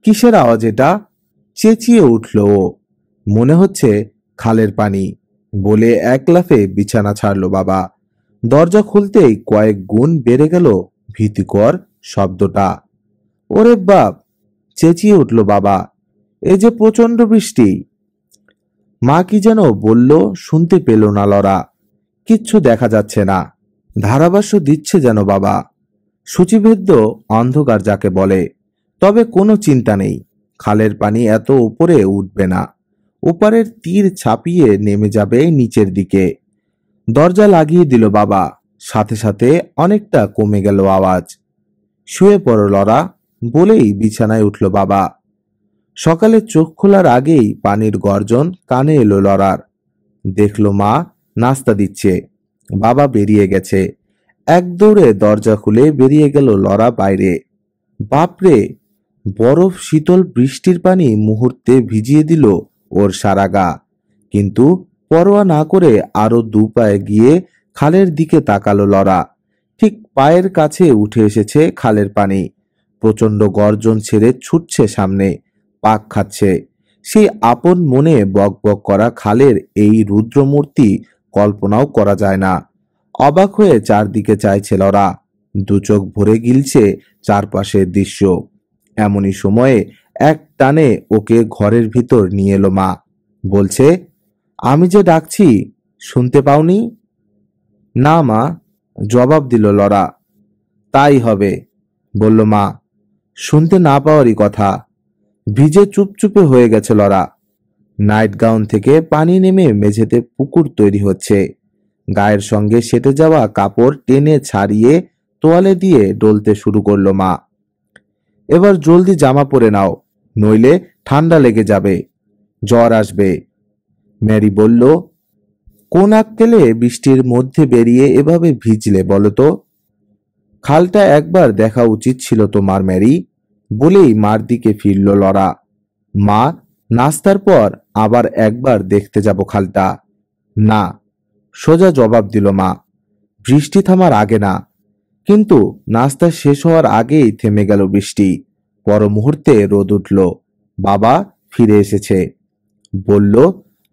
[SPEAKER 2] কিসের আওয়াজ এটা? চেঁচিয়ে উঠল ও। মনে হচ্ছে খালের পানি বলে এক লাফে বিছানা ছাড়ল বাবা। দরজা খুলতেই কয়েক গুণ বেড়ে গেল ভীতিকর শব্দটা। ওরে বাপ! চেঁচিয়ে উঠল বাবা। এ যে প্রচন্ড বৃষ্টি। মা কি যেন বলল, শুনতে পেল না লরা। কিচ্ছু দেখা যাচ্ছে না। ধারাভাষ্য দিচ্ছে যেন বাবা। সূচিভেদ্য অন্ধকার যাকে বলে। তবে কোনো চিন্তা নেই, খালের পানি এত উপরে উঠবে না। ওপারের তীর ছাপিয়ে নেমে যাবে নিচের দিকে। দরজা লাগিয়ে দিল বাবা। সাথে সাথে অনেকটা কমে গেল আওয়াজ। শুয়ে পড়ো লরা বলেই বিছানায় উঠল বাবা। সকালে চোখ খোলার আগেই পানির গর্জন কানে এলো লরার। দেখলো মা নাস্তা দিচ্ছে। বাবা বেরিয়ে গেছে। এক দৌড়ে দরজা খুলে বেরিয়ে গেল লরা বাইরে। বাপরে! বরফ শীতল বৃষ্টির পানি মুহূর্তে ভিজিয়ে দিল ওর সারা গা। কিন্তু পরোয়া না করে আরো 2 পায়ে গিয়ে খালের দিকে তাকালো লরা। ঠিক পায়ের কাছে উঠে এসেছে খালের পানি। প্রচন্ড গর্জন ছেড়ে ছুটছে সামনে, পাক খাচ্ছে। সেই আপন মনে বক বক করা খালের এই রুদ্রমূর্তি কল্পনাও করা যায় না। অবাক হয়ে চারদিকে চাইছে লরা। দু চোখ ভরে গিলছে চারপাশের দৃশ্য। এমনই সময়ে এক টানে ওকে ঘরের ভিতর নিয়ে এলো মা। বলছে, আমি যে ডাকছি শুনতে পাওনি? না মা, জবাব দিল লরা। তাই হবে, বলল মা। শুনতে না পাওয়ারই কথা। ভিজে চুপচুপে হয়ে গেছে লরা। নাইট গাউন থেকে পানি নেমে মেঝেতে পুকুর তৈরি হচ্ছে। গায়ের সঙ্গে সেটে যাওয়া কাপড় টেনে ছাড়িয়ে তোয়ালে দিয়ে ডলতে শুরু করলো মা। এবার জলদি জামা পরে নাও, নইলে ঠান্ডা লেগে যাবে, জ্বর আসবে। ম্যারি বলল, কোন আক্কেলে বৃষ্টির মধ্যে বেরিয়ে এভাবে ভিজলে বলো তো? খালটা একবার দেখা উচিত ছিল তোমার ম্যারি, বলেই মার দিকে ফিরল লরা। মা, নাস্তার পর আবার একবার দেখতে যাব খালটা। না, সোজা জবাব দিল মা। বৃষ্টি থামার আগে না। কিন্তু নাস্তা শেষ হওয়ার আগেই থেমে গেল বৃষ্টি। পর মুহূর্তে রোদ উঠল। বাবা ফিরে এসেছে। বলল,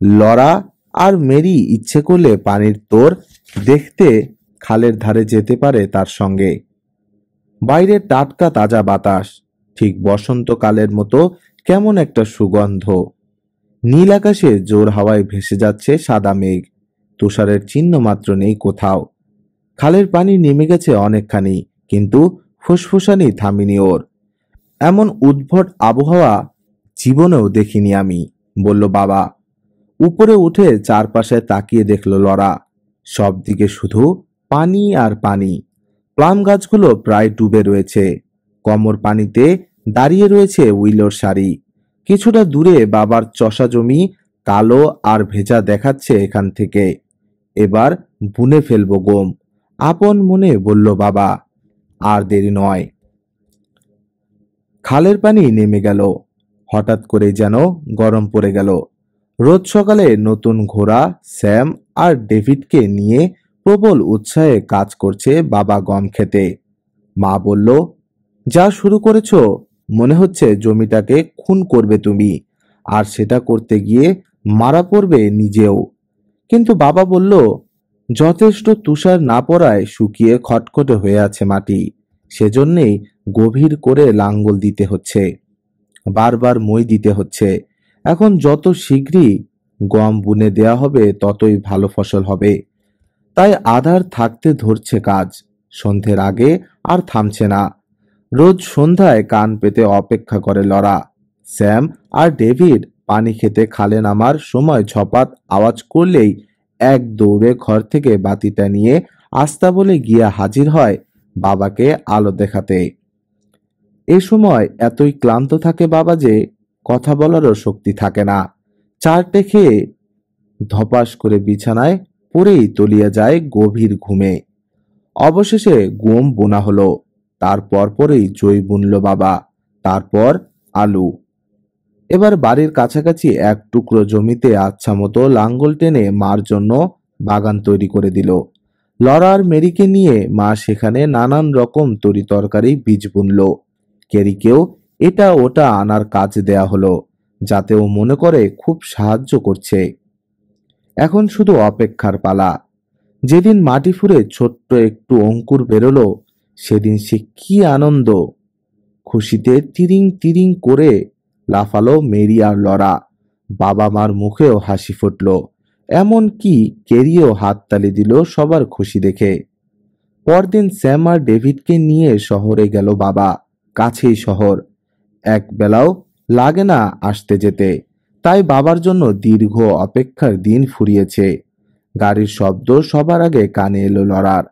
[SPEAKER 2] লরা আর মেরি ইচ্ছে করলে পানির তোর দেখতে খালের ধারে যেতে পারে তার সঙ্গে। বাইরে টাটকা তাজা বাতাস, ঠিক বসন্তকালের মতো কেমন একটা সুগন্ধ। নীল আকাশে জোর হাওয়ায় ভেসে যাচ্ছে সাদা মেঘ, তুষারের চিহ্ন মাত্র নেই কোথাও। খালের পানি নেমে গেছে অনেকখানি, কিন্তু ফুসফুসানি থামিনি ওর। এমন উদ্ভট আবহাওয়া জীবনেও দেখিনি আমি, বলল বাবা। উপরে উঠে চারপাশে তাকিয়ে দেখল লরা। সব দিকে শুধু পানি আর পানি। প্লাম গাছগুলো প্রায় ডুবে রয়েছে। কোমর পানিতে দাঁড়িয়ে রয়েছে উইলোর সারি। কিছুটা দূরে বাবার চষা জমি কালো আর ভেজা দেখাচ্ছে এখান থেকে। এবার বুনে ফেলবো গম, আপন মনে বলল বাবা। আর দেরি নয়। খালের পানি নেমে গেল। হঠাৎ করে যেন গরম পড়ে গেল। রোজ সকালে নতুন ঘোড়া স্যাম আর ডেভিডকে নিয়ে প্রবল উৎসাহে কাজ করছে বাবা গম খেতে। মা বলল, যা শুরু করেছো, মনে হচ্ছে জমিটাকে খুন করবে তুমি, আর সেটা করতে গিয়ে মারা পড়বে নিজেও। কিন্তু বাবা বলল, যথেষ্ট তুষার না পড়ায় শুকিয়ে খটখটে হয়ে আছে মাটি, সেজন্যেই গভীর করে লাঙ্গল দিতে হচ্ছে, বারবার মই দিতে হচ্ছে। এখন যত শীঘ্রই গম বুনে দেয়া হবে ততই ভালো ফসল হবে। তাই আধার থাকতে ধরছে কাজ, সন্ধ্যের আগে আর থামছে না। রোজ সন্ধ্যায় কান পেতে অপেক্ষা করে লরা। স্যাম আর ডেভিড পানি খেতে খালে নামার সময় ঝপাত আওয়াজ করলেই এক দৌড়ে ঘর থেকে বাতিটা নিয়ে আস্তা বলে গিয়ে হাজির হয় বাবাকে আলো দেখাতে। এ সময় এতই ক্লান্ত থাকে বাবা যে কথা বলারও শক্তি থাকে না। চারটে খেয়ে ধপাস করে বিছানায় পড়েই তলিয়ে যায় গভীর ঘুমে। অবশেষে গম বোনা হলো। তার পরপরই জই বুনল বাবা, তারপর আলু। এবার বাড়ির কাছাকাছি এক টুকরো জমিতে আচ্ছা মতো লাঙ্গল টেনে মার জন্য বাগান তৈরি করে দিল। লরা আর মেরিকে নিয়ে মা সেখানে নানান রকম তরি তরকারি বীজ বুনল। কেরিকেও এটা ওটা আনার কাজ দেয়া হলো, যাতে ও মনে করে খুব সাহায্য করছে। এখন শুধু অপেক্ষার পালা। যেদিন মাটি ফুঁড়ে ছোট্ট একটু অঙ্কুর বেরোলো, সেদিন সে কি আনন্দ! খুশিতে তিরিং তিরিং করে লাফালো মেরি আর লরা। বাবা মার মুখেও হাসি ফুটল। এমন কি কেরিও হাততালি দিল সবার খুশি দেখে। পরদিন স্যাম আর ডেভিডকে নিয়ে শহরে গেল বাবা। কাছেই শহর, এক বেলাও লাগে না আসতে যেতে। তাই বাবার জন্য দীর্ঘ অপেক্ষার দিন ফুরিয়েছে। গাড়ির শব্দ সবার আগে কানে এলো লরার।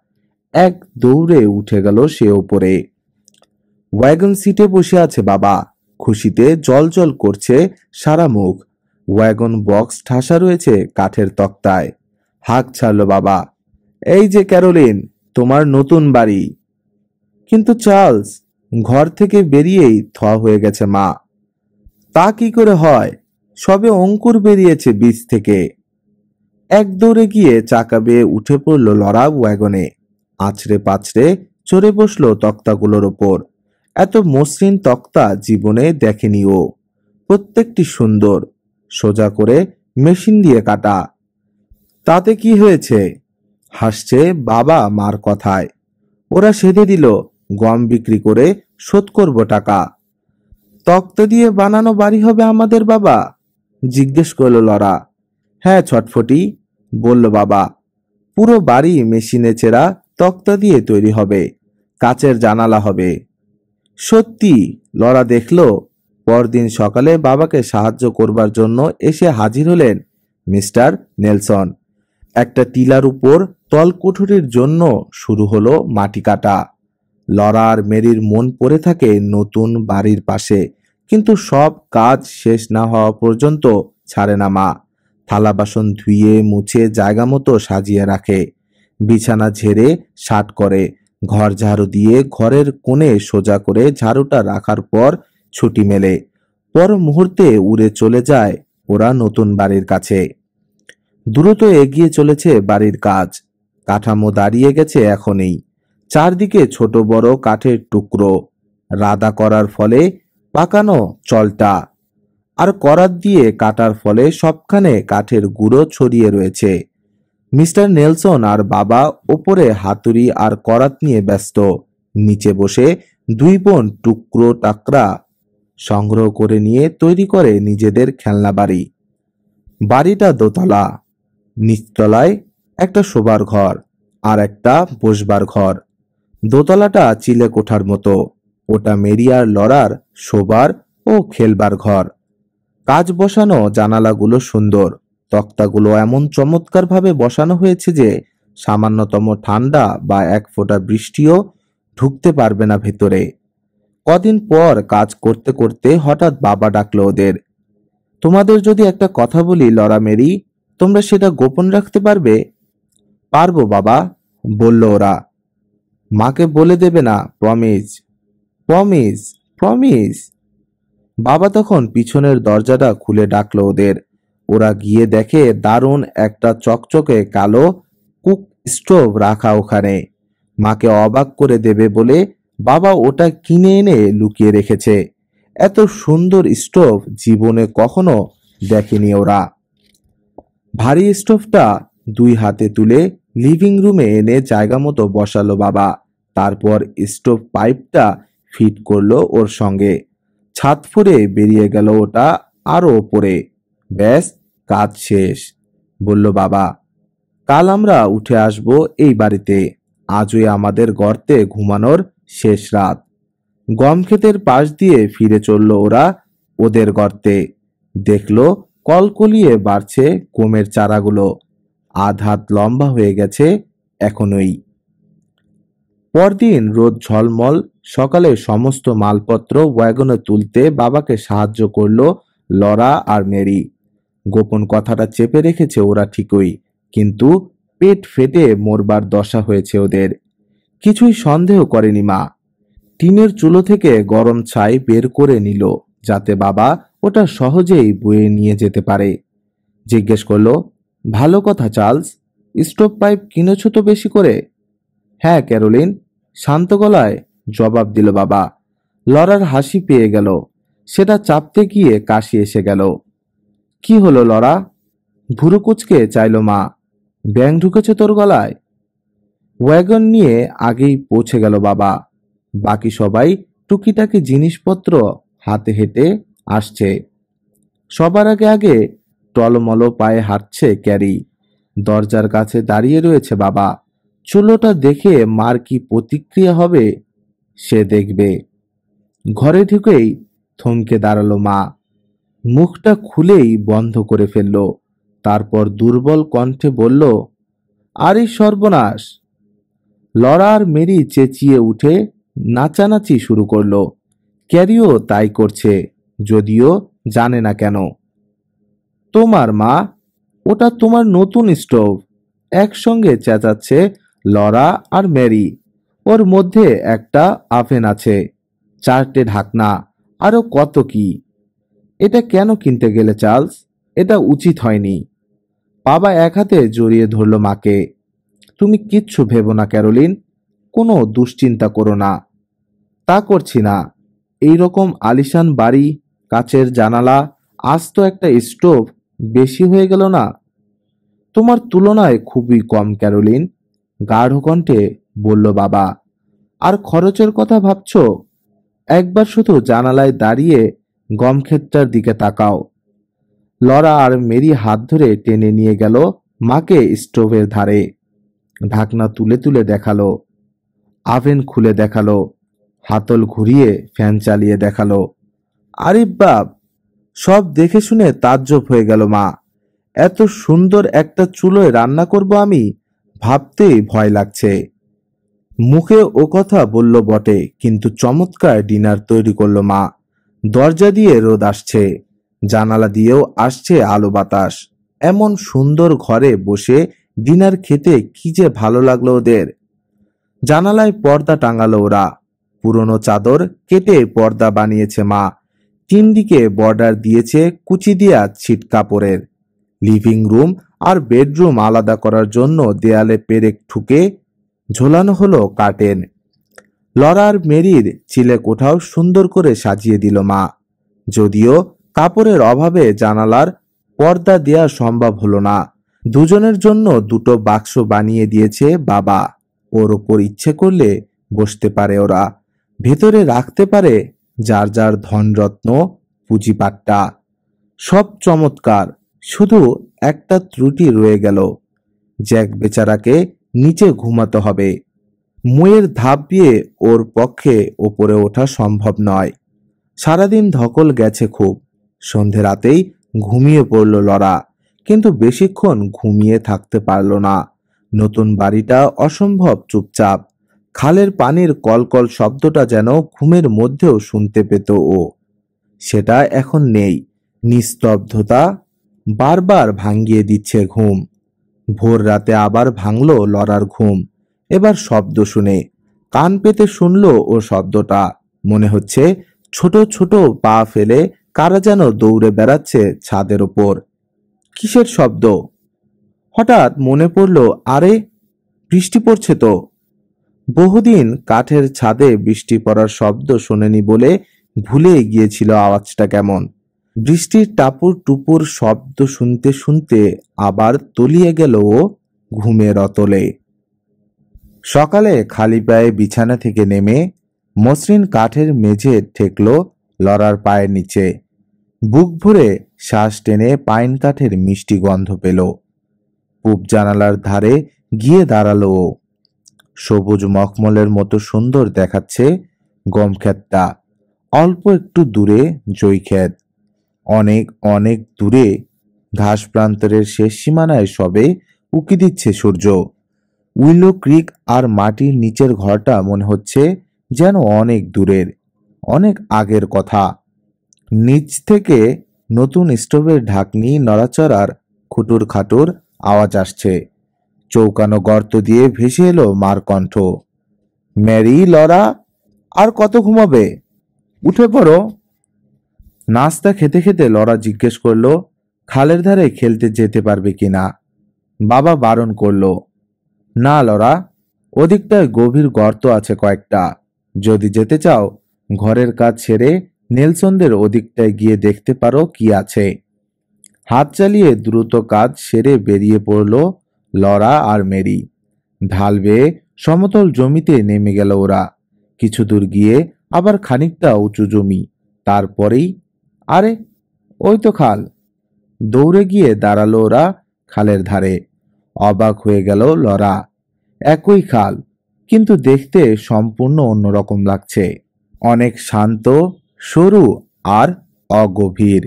[SPEAKER 2] এক দৌড়ে উঠে গেল সে ওপরে। ওয়াগন সিটে বসে আছে বাবা। খুশিতে জল করছে সারা মুখ। ওয়াগন বক্স ঠাসা রয়েছে কাঠের তক্তায়। হাঁক ছাড়ল বাবা, এই যে ক্যারোলিন, তোমার নতুন বাড়ি। কিন্তু চার্লস, ঘর থেকে বেরিয়েই থ হয়ে গেছে মা। তা কি করে হয়? সবে অঙ্কুর বেরিয়েছে বীজ থেকে। এক দৌড়ে গিয়ে চাকা বেয়ে উঠে পড়ল লরা ওয়াগনে। আছড়ে পাছড়ে চড়ে বসলো তক্তাগুলোর ওপর। এত মসৃণ তক্তা জীবনে দেখেনি ও। প্রত্যেকটি সুন্দর, সোজা করে মেশিন দিয়ে কাটা। তাতে কি হয়েছে? হাসছে বাবা মার কথায়। ওরা সেধে দিল, গম বিক্রি করে শোধ করব টাকা। তক্তা দিয়ে বানানো বাড়ি হবে আমাদের বাবা? জিজ্ঞেস করল লরা। হ্যাঁ ছটফটি, বলল বাবা। পুরো বাড়ি মেশিনে চেরা তক্তা দিয়ে তৈরি হবে, কাচের জানালা হবে। সত্যি? লরা দেখল। পরদিন সকালে বাবাকে সাহায্য করবার জন্য এসে হাজির হলেন মিস্টার নেলসন। একটা টিলার উপর তলকুঠুরির জন্য শুরু হলো মাটি কাটা। লরা আর মেরির মন পড়ে থাকে নতুন বাড়ির পাশে, কিন্তু সব কাজ শেষ না হওয়া পর্যন্ত ছাড়ে না মা। থালা বাসন ধুয়ে মুছে জায়গা মতো সাজিয়ে রাখে, বিছানা ঝেড়ে সাট করে, ঘর ঝাড়ু দিয়ে ঘরের কোণে সোজা করে ঝাড়ুটা রাখার পর ছুটি মেলে। পর মুহূর্তে উড়ে চলে যায় ওরা নতুন বাড়ির কাছে। দ্রুত এগিয়ে চলেছে বাড়ির কাজ। কাঠামো দাঁড়িয়ে গেছে এখনই। চারদিকে ছোট বড় কাঠের টুকরো, রাদা করার ফলে পাকানো চলটা, আর করাত দিয়ে কাটার ফলে সবখানে কাঠের গুঁড়ো ছড়িয়ে রয়েছে। মিস্টার নেলসন আর বাবা ওপরে হাতুড়ি আর করাত নিয়ে ব্যস্ত। নিচে বসে দুই বোন টুকরো টাকরা সংগ্রহ করে নিয়ে তৈরি করে নিজেদের খেলনা বাড়ি। বাড়িটা দোতলা। নিচতলায় একটা শোবার ঘর আর একটা বসবার ঘর। দোতলাটা চিলে কোঠার মতো, ওটা মেরি আর লরার শোবার ও খেলবার ঘর। কাজ বসানো জানালাগুলো সুন্দর, তক্তাগুলো এমন চমৎকারভাবে বসানো হয়েছে যে সামান্যতম ঠান্ডা বা এক ফোঁটা বৃষ্টিও ঢুকতে পারবে না ভেতরে। কদিন পর কাজ করতে করতে হঠাৎ বাবা ডাকলো ওদের। তোমাদের যদি একটা কথা বলি লরা মেরি, তোমরা সেটা গোপন রাখতে পারবে? পারবো বাবা, বলল ওরা। মাকে বলে দেবে না, প্রমিস? Promise, promise. বাবা তখন পিছনের দরজাটা খুলে ডাকলো ওদের। ওরা গিয়ে দেখে দারুণ একটা চকচকে কালো কুক স্টোভ রাখা ওখানে। মাকে অবাক করে দেবে বলে বাবা ওটা কিনে এনে লুকিয়ে রেখেছে। এত সুন্দর স্টোভ জীবনে কখনো দেখেনি ওরা। ভারী স্টোভটা দুই হাতে তুলে লিভিং রুমে এনে জায়গা মতো বসালো বাবা। তারপর স্টোভ পাইপটা ফিট করলো ওর সঙ্গে। ছাদ ফুঁড়ে বেরিয়ে গেল ওটা আরো ওপরে। ব্যাস, কাজ শেষ, বলল বাবা। কাল আমরা উঠে আসব এই বাড়িতে। আজই আমাদের গর্তে ঘুমানোর শেষ রাত। গম ক্ষেতের পাশ দিয়ে ফিরে চলল ওরা ওদের গর্তে। দেখলো কলকলিয়ে বাড়ছে গমের চারাগুলো, আধ হাত লম্বা হয়ে গেছে এখনই। পরদিন রোদ ঝলমল সকালে সমস্ত মালপত্র ওয়াগনে তুলতে বাবাকে সাহায্য করলো লরা আর মেরি। গোপন কথাটা চেপে রেখেছে ওরা ঠিকই, কিন্তু পেট ফেটে মরবার দশা হয়েছে ওদের। কিছুই সন্দেহ করেনি মা। টিনের চুলো থেকে গরম ছাই বের করে নিল যাতে বাবা ওটা সহজেই বয়ে নিয়ে যেতে পারে। জিজ্ঞেস করলো, ভালো কথা চার্লস, স্টোভ পাইপ কিনেছ তো বেশি করে? হ্যাঁ ক্যারোলিন, শান্ত গলায় জবাব দিল বাবা। লরার হাসি পেয়ে গেল, সেটা চাপতে গিয়ে কাশি এসে গেল। কি হলো লরা? ভুরু কুচকে চাইল মা। ব্যাঙ ঢুকেছে তোর গলায়? ওয়াগন নিয়ে আগেই পৌঁছে গেল বাবা। বাকি সবাই টুকিটাকি জিনিসপত্র হাতে হেঁটে আসছে। সবার আগে আগে টলমল পায়ে হাঁটছে ক্যারি। দরজার কাছে দাঁড়িয়ে রয়েছে বাবা। চুলোটা দেখে মার কি প্রতিক্রিয়া হবে সে দেখবে। ঘরে ঢুকেই থমকে দাঁড়ালো মা। মুখটা খুলেই বন্ধ করে ফেলল। তারপর দুর্বল কণ্ঠে বলল, আরে সর্বনাশ! লরা আর মেরি চেঁচিয়ে উঠে নাচানাচি শুরু করলো। ক্যারিও তাই করছে, যদিও জানে না কেন। তোমার মা, ওটা তোমার নতুন স্টোভ, একসঙ্গে চেঁচাচ্ছে লরা আর মেরি। ওর মধ্যে একটা আভেন আছে, 4টে ঢাকনা, আরো কত কি। এটা কেন কিনতে গেলে চার্লস? এটা উচিত হয়নি। বাবা এক হাতে জড়িয়ে ধরল মাকে। তুমি কিচ্ছু ভেবো না ক্যারোলিন, কোনো দুশ্চিন্তা করো না। তা করছি না। এইরকম আলিশান বাড়ি, কাচের জানালা, আজ তো একটা স্টোভ বেশি হয়ে গেল না? তোমার তুলনায় খুবই কম ক্যারোলিন, গাঢ় কণ্ঠে বলল বাবা। আর খরচের কথা ভাবছো? একবার শুধু জানালায় দাঁড়িয়ে গম ক্ষেতটার দিকে তাকাও। লরা আর মেরি হাত ধরে টেনে নিয়ে গেল মাকে স্টোভের ধারে। ঢাকনা তুলে তুলে দেখালো, আভেন খুলে দেখালো, হাতল ঘুরিয়ে ফ্যান চালিয়ে দেখালো। আরে বাপ! সব দেখে শুনে তাজ্জব হয়ে গেল মা। এত সুন্দর একটা চুলোয় রান্না করব আমি, ভাবতেই ভয় লাগছে। মুখে ও কথা বলল বটে, কিন্তু চমৎকার ডিনার তৈরি করলো মা। দরজা দিয়ে রোদ আসছে, জানালা দিয়েও আসছে আলো বাতাস। এমন সুন্দর ঘরে বসে ডিনার খেতে কি যে ভালো লাগলো ওদের। জানালায় পর্দা টাঙালো ওরা, পুরনো চাদর কেটে পর্দা বানিয়েছে মা। তিন দিকে বর্ডার দিয়েছে কুচি দিয়া ছিট কাপড়ের। লিভিং রুম আর বেডরুম আলাদা করার জন্য দেয়ালে পেরেক ঠুকে ঝোলানো হলো কার্টেন। লরা আর মেরির চিলে কোঠাও সুন্দর করে সাজিয়ে দিল মা। যদিও কাপড়ের অভাবে জানালার পর্দা দেয়া সম্ভব হলো না। দুজনের জন্য দুটো বাক্স বানিয়ে দিয়েছে বাবা। ওর ওপর ইচ্ছে করলে বসতে পারে ওরা, ভেতরে রাখতে পারে যার যার ধনরত্ন পুঁজিপাট্টা। সব চমৎকার, শুধু একটা ত্রুটি রয়ে গেল। জ্যাক বেচারাকে নিচে ঘুমাতে হবে। মুয়ের ধাপ দিয়ে ওর পক্ষে ওপরে ওঠা সম্ভব নয়। সারাদিন ধকল গেছে খুব। সন্ধে রাতেই ঘুমিয়ে পড়ল লরা, কিন্তু বেশিক্ষণ ঘুমিয়ে থাকতে পারল না। নতুন বাড়িটা অসম্ভব চুপচাপ। খালের পানির কলকল শব্দটা যেন ঘুমের মধ্যেও শুনতে পেত ও। সেটা এখন নেই। নিস্তব্ধতা বারবার ভাঙিয়ে দিচ্ছে ঘুম। ভোর রাতে আবার ভাঙল লরার ঘুম। এবার শব্দ শুনে কান পেতে শুনল ও শব্দটা। মনে হচ্ছে ছোট ছোট পা ফেলে কারা যেন দৌড়ে বেড়াচ্ছে ছাদের ওপর। কিসের শব্দ? হঠাৎ মনে পড়ল, আরে বৃষ্টি পড়ছে তো। বহুদিন কাঠের ছাদে বৃষ্টি পড়ার শব্দ শোনেনি বলে ভুলে গিয়েছিল আওয়াজটা কেমন। বৃষ্টির টাপুর টুপুর শব্দ শুনতে শুনতে আবার তলিয়ে গেল ও ঘুমের অতলে। সকালে খালি পায়ে বিছানা থেকে নেমে মসৃণ কাঠের মেঝে ঠেকল লরার পায়ের নিচে। বুক ভরে শ্বাস টেনে পাইন কাঠের মিষ্টি গন্ধ পেল। পূব জানালার ধারে গিয়ে দাঁড়ালো ও। সবুজ মখমলের মতো সুন্দর দেখাচ্ছে গমক্ষেতটা। অল্প একটু দূরে জৈক্ষেত। অনেক অনেক দূরে ঘাস প্রান্তরের শেষ সীমানায় সবে উকি দিচ্ছে সূর্য। উইলো ক্রিক আর মাটির নিচের ঘরটা মনে হচ্ছে যেন অনেক দূরের, অনেক আগের কথা। নিচ থেকে নতুন স্টোভের ঢাকনি নড়াচড়ার খুটুর খাটুর আওয়াজ আসছে। চৌকানো গর্ত দিয়ে ভেসে এলো মার কণ্ঠ, ম্যারি, লরা, আর কত ঘুমাবে? উঠে পড়ো। নাস্তা খেতে খেতে লরা জিজ্ঞেস করলো, খালের ধারে খেলতে যেতে পারবে কিনা। বাবা বারণ করলো, না লরা, ওদিকটায় গভীর গর্ত আছে কয়েকটা। যদি যেতে চাও ঘরের কাজ সেরে নেলসনদের ওদিকটায় গিয়ে দেখতে পারো কি আছে। হাত চালিয়ে দ্রুত কাজ সেরে বেরিয়ে পড়ল লরা আর মেরি। ঢাল বেয়ে সমতল জমিতে নেমে গেল ওরা। কিছু দূর গিয়ে আবার খানিকটা উঁচু জমি, তারপরেই আরে ওই তো খাল। দৌড়ে গিয়ে দাঁড়ালো ওরা খালের ধারে। অবাক হয়ে গেল লরা। একই খাল, কিন্তু দেখতে সম্পূর্ণ অন্যরকম লাগছে। অনেক শান্ত, সরু আর অগভীর।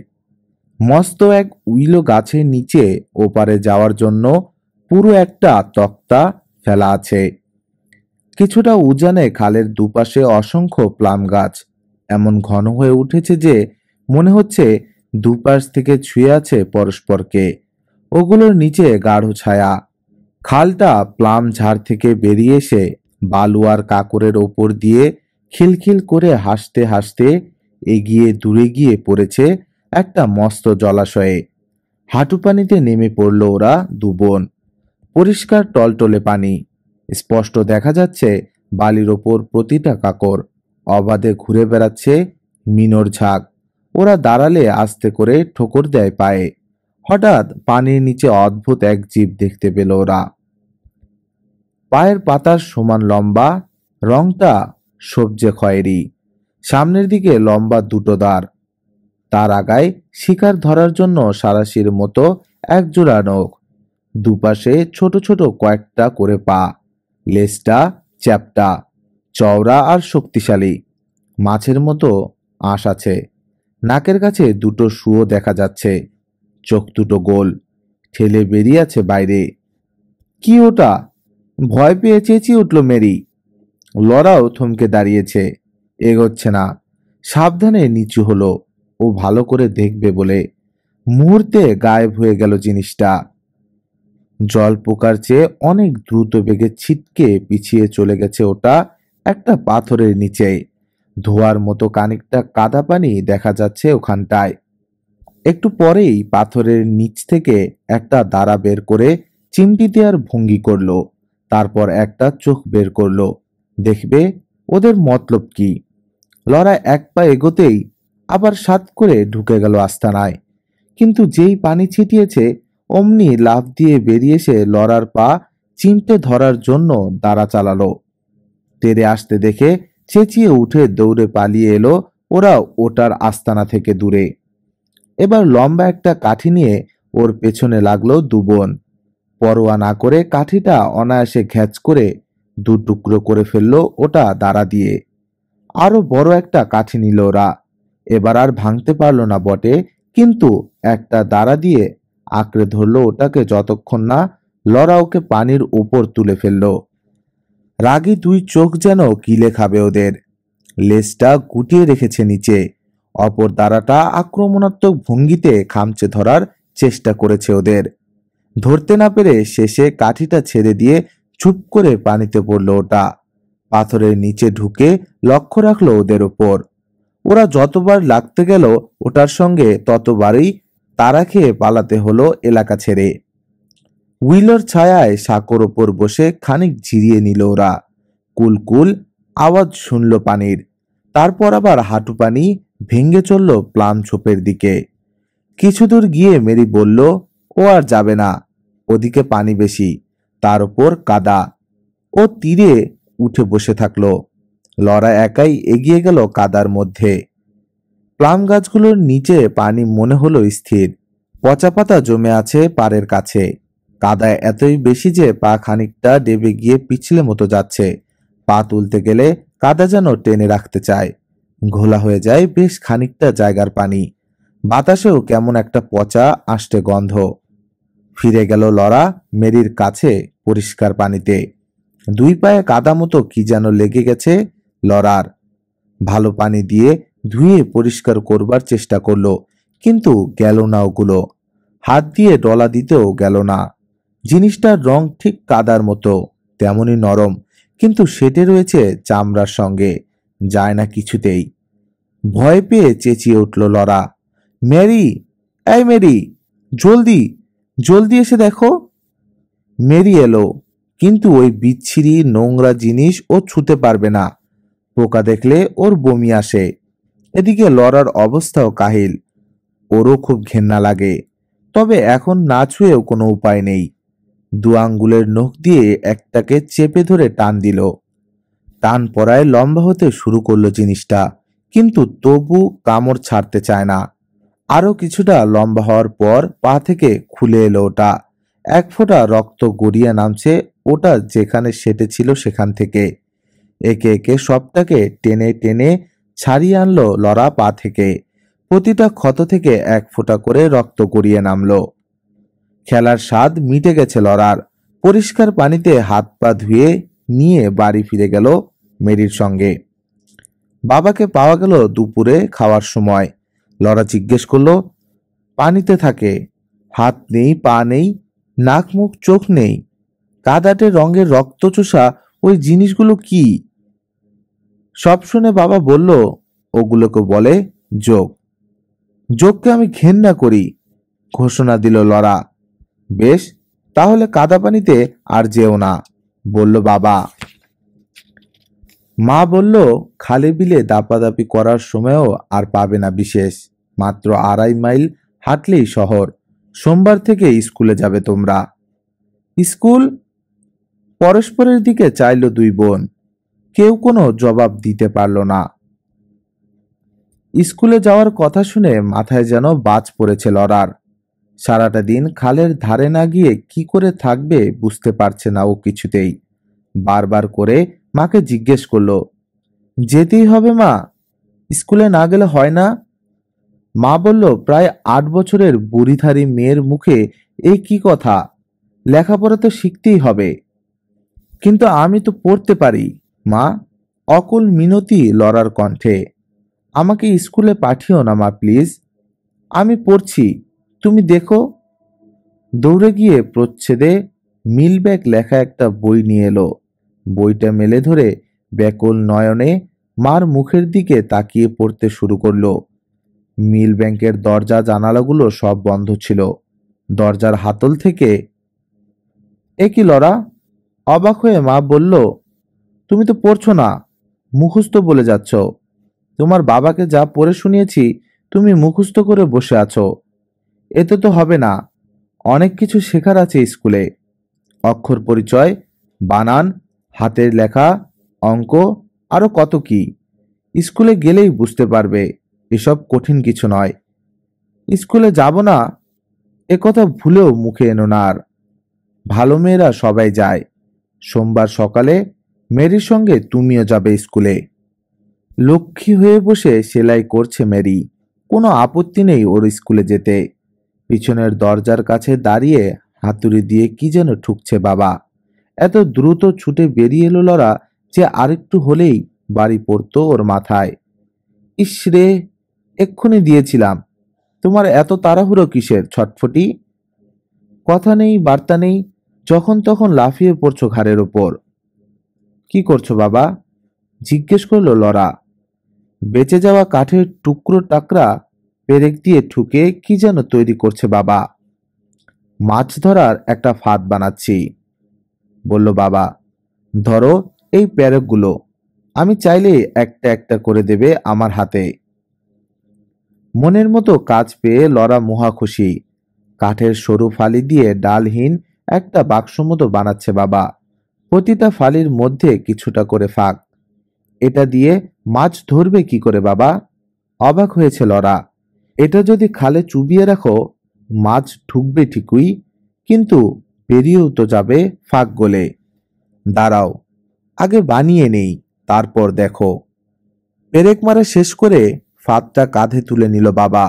[SPEAKER 2] মস্ত এক উইলো গাছের নিচে ওপারে যাওয়ার জন্য পুরো একটা তক্তা ফেলা আছে। কিছুটা উজানে খালের দুপাশে অসংখ্য প্লাম গাছ এমন ঘন হয়ে উঠেছে যে মনে হচ্ছে দুপাশ থেকে ছুঁয়ে আছে পরস্পরকে। ওগুলোর নিচে গাঢ় ছায়া। খালটা প্লাম ঝাড় থেকে বেরিয়ে এসে বালু আর কাকরের ওপর দিয়ে খিলখিল করে হাসতে হাসতে এগিয়ে দূরে গিয়ে পড়েছে একটা মস্ত জলাশয়ে। হাঁটু পানিতে নেমে পড়ল ওরা দুবোন। পরিষ্কার টলটলে পানি। স্পষ্ট দেখা যাচ্ছে বালির ওপর প্রতিটা কাকর। অবাধে ঘুরে বেড়াচ্ছে মিনোর ঝাঁক। ওরা দাঁড়ালে আস্তে করে ঠোকর দেয় পায়ে। হঠাৎ পানির নিচে অদ্ভুত এক জীব দেখতে পেল ওরা। পায়ের পাতার সমান লম্বা, রংটা সবজে খয়েরি। সামনের দিকে লম্বা দুটো দাঁড়। তার আগায় শিকার ধরার জন্য সারাশির মতো একজোড়া নখ। দুপাশে ছোট ছোট কয়েকটা করে পা। লেজটা চ্যাপ্টা, চওড়া আর শক্তিশালী। মাছের মতো আঁশ আছে। নাকের কাছে দুটো শুঁয়ো দেখা যাচ্ছে। চোখ দুটো গোল। ঠেলে বেরিয়ে আছে বাইরে। কি ওটা? ভয় পেয়ে চেঁচিয়ে উঠল মেরি। লরাও থমকে দাঁড়িয়েছে, এগোচ্ছে না। সাবধানে নিচু হলো, ও ভালো করে দেখবে বলে। মুহূর্তে গায়েব হয়ে গেল জিনিসটা। জল পোকার চেয়ে অনেক দ্রুত বেগে ছিটকে পিছিয়ে চলে গেছে ওটা একটা পাথরের নিচে। ধোয়ার মতো খানিকটা কাদা পানি দেখা যাচ্ছে ওখানটায়। একটু পরেই পাথরের নিচ থেকে একটা দাঁড়া বের করে চিমটি দেওয়ার ভঙ্গি করলো। তারপর একটা চোখ বের করলো, দেখবে ওদের মতলব কি। লরা এক পা এগোতেই আবার সাত করে ঢুকে গেল আস্তানায়। কিন্তু যেই পানি ছিটিয়েছে অমনি লাফ দিয়ে বেরিয়ে এসে লরার পা চিমটে ধরার জন্য দাঁড়া চালালো। তেড়ে আসতে দেখে চেঁচিয়ে উঠে দৌড়ে পালিয়ে এলো ওরা ওটার আস্তানা থেকে দূরে। এবার লম্বা একটা কাঠি নিয়ে ওর পেছনে লাগলো দুবোন। পরোয়া না করে কাঠিটা অনায়াসে ঘ্যাচ করে দু টুকরো করে ফেললো ওটা দাঁড়া দিয়ে। আরো বড় একটা কাঠি নিল ওরা। এবার আর ভাঙতে পারলো না বটে, কিন্তু একটা দাঁড়া দিয়ে আঁকড়ে ধরলো ওটাকে যতক্ষণ না লরা ওকে পানির উপর তুলে ফেললো। রাগী দুই চোখ যেন গিলে খাবে ওদের। লেজটা গুটিয়ে রেখেছে নিচে। অপর দাঁড়াটা আক্রমণাত্মক ভঙ্গিতে খামচে ধরার চেষ্টা করেছে ওদের। ধরতে না পেরে শেষে কাঠিটা ছেড়ে দিয়ে চুপ করে পানিতে পড়ল ওটা। পাথরের নিচে ঢুকে লক্ষ্য রাখলো ওদের ওপর। ওরা যতবার লাগতে গেল ওটার সঙ্গে ততবারই তাড়া খেয়ে পালাতে হলো এলাকা ছেড়ে। উইলোর ছায়ায় সাঁকোর ওপর বসে খানিক জিরিয়ে নিল ওরা। কুলকুল আওয়াজ শুনল পানির। তারপর আবার হাঁটু পানি ভেঙে চলল প্লাম ছোপের দিকে। কিছু দূর গিয়ে মেরি বলল, ও আর যাবে না, ওদিকে পানি বেশি, তার উপর কাদা। ও তীরে উঠে বসে থাকলো। লরা একাই এগিয়ে গেল কাদার মধ্যে। প্লাম গাছগুলোর নিচে পানি মনে হলো স্থির। পচা পাতা জমে আছে পাড়ের কাছে। কাদায় এতই বেশি যে পা খানিকটা ডেবে গিয়ে পিছলে মতো যাচ্ছে। পা তুলতে গেলে কাদা যেন টেনে রাখতে চায়। ঘোলা হয়ে যায় বেশ খানিকটা জায়গার পানি। বাতাসেও কেমন একটা পচা আষ্টে গন্ধ। ফিরে গেল লরা মেরির কাছে পরিষ্কার পানিতে। দুই পায়ে কাদা মতো কি যেন লেগে গেছে লরার। ভালো পানি দিয়ে ধুয়ে পরিষ্কার করবার চেষ্টা করলো, কিন্তু গেল না ওগুলো। হাত দিয়ে ডলা দিতেও গেল না। জিনিসটার রং ঠিক কাদার মতো, তেমনই নরম, কিন্তু সেটে রয়েছে চামড়ার সঙ্গে, যায় না কিছুতেই। ভয় পেয়ে চেঁচিয়ে উঠল লরা, মেরি, এই মেরি, জলদি জলদি এসে দেখো। মেরি এলো, কিন্তু ওই বিচ্ছিরি নোংরা জিনিস ও ছুঁতে পারবে না। পোকা দেখলে ওর বমি আসে। এদিকে লরার অবস্থাও কাহিল। ওরও খুব ঘেন্না লাগে, তবে এখন না ছুঁয়েও কোনো উপায় নেই। দু আঙ্গুলের নখ দিয়ে একটাকে চেপে ধরে টান দিল। টান পড়ায় লম্বা হতে শুরু করলো জিনিসটা, কিন্তু তবু কামড় ছাড়তে চায় না। আরো কিছুটা লম্বা হওয়ার পর পা থেকে খুলে এলো ওটা। এক ফোঁটা রক্ত গড়িয়ে নামছে ওটা যেখানে সেটেছিল সেখান থেকে। একে একে সবটাকে টেনে টেনে ছাড়িয়ে আনলো লরা পা থেকে। প্রতিটা ক্ষত থেকে এক ফোঁটা করে রক্ত গড়িয়ে নামলো। খেলার স্বাদ মিটে গেছে লরার। পরিষ্কার পানিতে হাত পা ধুয়ে নিয়ে বাড়ি ফিরে গেল মেরির সঙ্গে। বাবাকে পাওয়া গেল দুপুরে খাওয়ার সময়। লরা জিজ্ঞেস করলো, পানিতে থাকে, হাত নেই, পা নেই, নাক মুখ চোখ নেই, কাদাটে রঙের রক্তচোষা ওই জিনিসগুলো কি? সব শুনে বাবা বলল, ওগুলোকে বলে যোগ। যোগকে আমি ঘেন্না করি, ঘোষণা দিল লরা। বেশ, তাহলে কাদা পানিতে আর যেও না, বলল বাবা। মা বলল, খালে বিলে দাপাদাপি করার সময়ও আর পাবে না বিশেষ। মাত্র 2.5 মাইল হাঁটলেই শহর। সোমবার থেকে স্কুলে যাবে তোমরা। স্কুল? পরস্পরের দিকে চাইল দুই বোন। কেউ কোনো জবাব দিতে পারল না। স্কুলে যাওয়ার কথা শুনে মাথায় যেন বাজ পড়েছে লরার। সারাটা দিন খালের ধারে না গিয়ে কি করে থাকবে বুঝতে পারছে না ও কিছুতেই। বারবার করে মাকে জিজ্ঞেস করলো, যেতেই হবে মা? স্কুলে না গেলে হয় না? মা বলল, প্রায় 8 বছরের বুড়িধারী মেয়ের মুখে এই কি কথা? লেখাপড়া তো শিখতেই হবে। কিন্তু আমি তো পড়তে পারি মা। অকুল মিনতি লরার কণ্ঠে। আমাকে স্কুলে পাঠিও না মা, প্লিজ। আমি পড়ছি, তুমি দেখো। দৌড়ে গিয়ে প্রচ্ছেদে মিলব্যাগ লেখা একটা বই নিয়ে এলো। বইটা মেলে ধরে ব্যাকুল নয়নে মার মুখের দিকে তাকিয়ে পড়তে শুরু করলো। মিল ব্যাংকের দরজা জানালাগুলো সব বন্ধ ছিল। দরজার হাতল থেকে, এ কি লরা? অবাক হয়ে মা বলল, তুমি তো পড়ছো না, মুখস্থ বলে যাচ্ছ। তোমার বাবাকে যা পড়ে শুনিয়েছি তুমি মুখস্থ করে বসে আছো। এতে তো হবে না, অনেক কিছু শেখার আছে স্কুলে। অক্ষর পরিচয়, বানান, হাতের লেখা, অঙ্ক, আরো কত কি। স্কুলে গেলেই বুঝতে পারবে, এসব কঠিন কিছু নয়। স্কুলে যাব না এ কথা ভুলেও মুখে এনো না আর। ভালো মেয়েরা সবাই যায়। সোমবার সকালে মেরির সঙ্গে তুমিও যাবে স্কুলে। লক্ষ্মী হয়ে বসে সেলাই করছে মেরি। কোনো আপত্তি নেই ওর স্কুলে যেতে। পিছনের দরজার কাছে দাঁড়িয়ে হাতুড়ি দিয়ে কি যেন ঠুকছে বাবা। এত দ্রুত ছুটে বেরিয়ে এলো লরা যে আরেকটু হলেই বাড়ি পড়তো ওর মাথায়। ইসরে, এক্ষুনি দিয়েছিলাম। তোমার এত তাড়াহুড়ো কিসের ছটফটি? কথা নেই বার্তা নেই, যখন তখন লাফিয়ে পড়ছো ঘাড়ের ওপর। কি করছো বাবা? জিজ্ঞেস করলো লরা। বেঁচে যাওয়া কাঠের টুকরো টাকরা পেরেক দিয়ে ঠুকে কি যেন তৈরি করছে বাবা। মাছ ধরার একটা ফাঁদ বানাচ্ছি, বলল বাবা। ধরো এই পেরেকগুলো, আমি চাইলে একটা একটা করে দেবে আমার হাতে। মনের মতো কাজ পেয়ে লরা মহা খুশি। কাঠের সরু ফালি দিয়ে ডালহীন একটা বাক্স মতো বানাচ্ছে বাবা। প্রতিটা ফালির মধ্যে কিছুটা করে ফাঁক। এটা দিয়ে মাছ ধরবে কি করে বাবা? অবাক হয়েছে লরা। এটা যদি খালে চুবিয়ে রাখো মাছ ঢুকবে ঠিকই, কিন্তু বেরিয়েও তো যাবে ফাঁক গলে। দাঁড়াও, আগে বানিয়ে নেই, তারপর দেখো। পেরেক মারা শেষ করে ফাঁদটা কাঁধে তুলে নিল বাবা।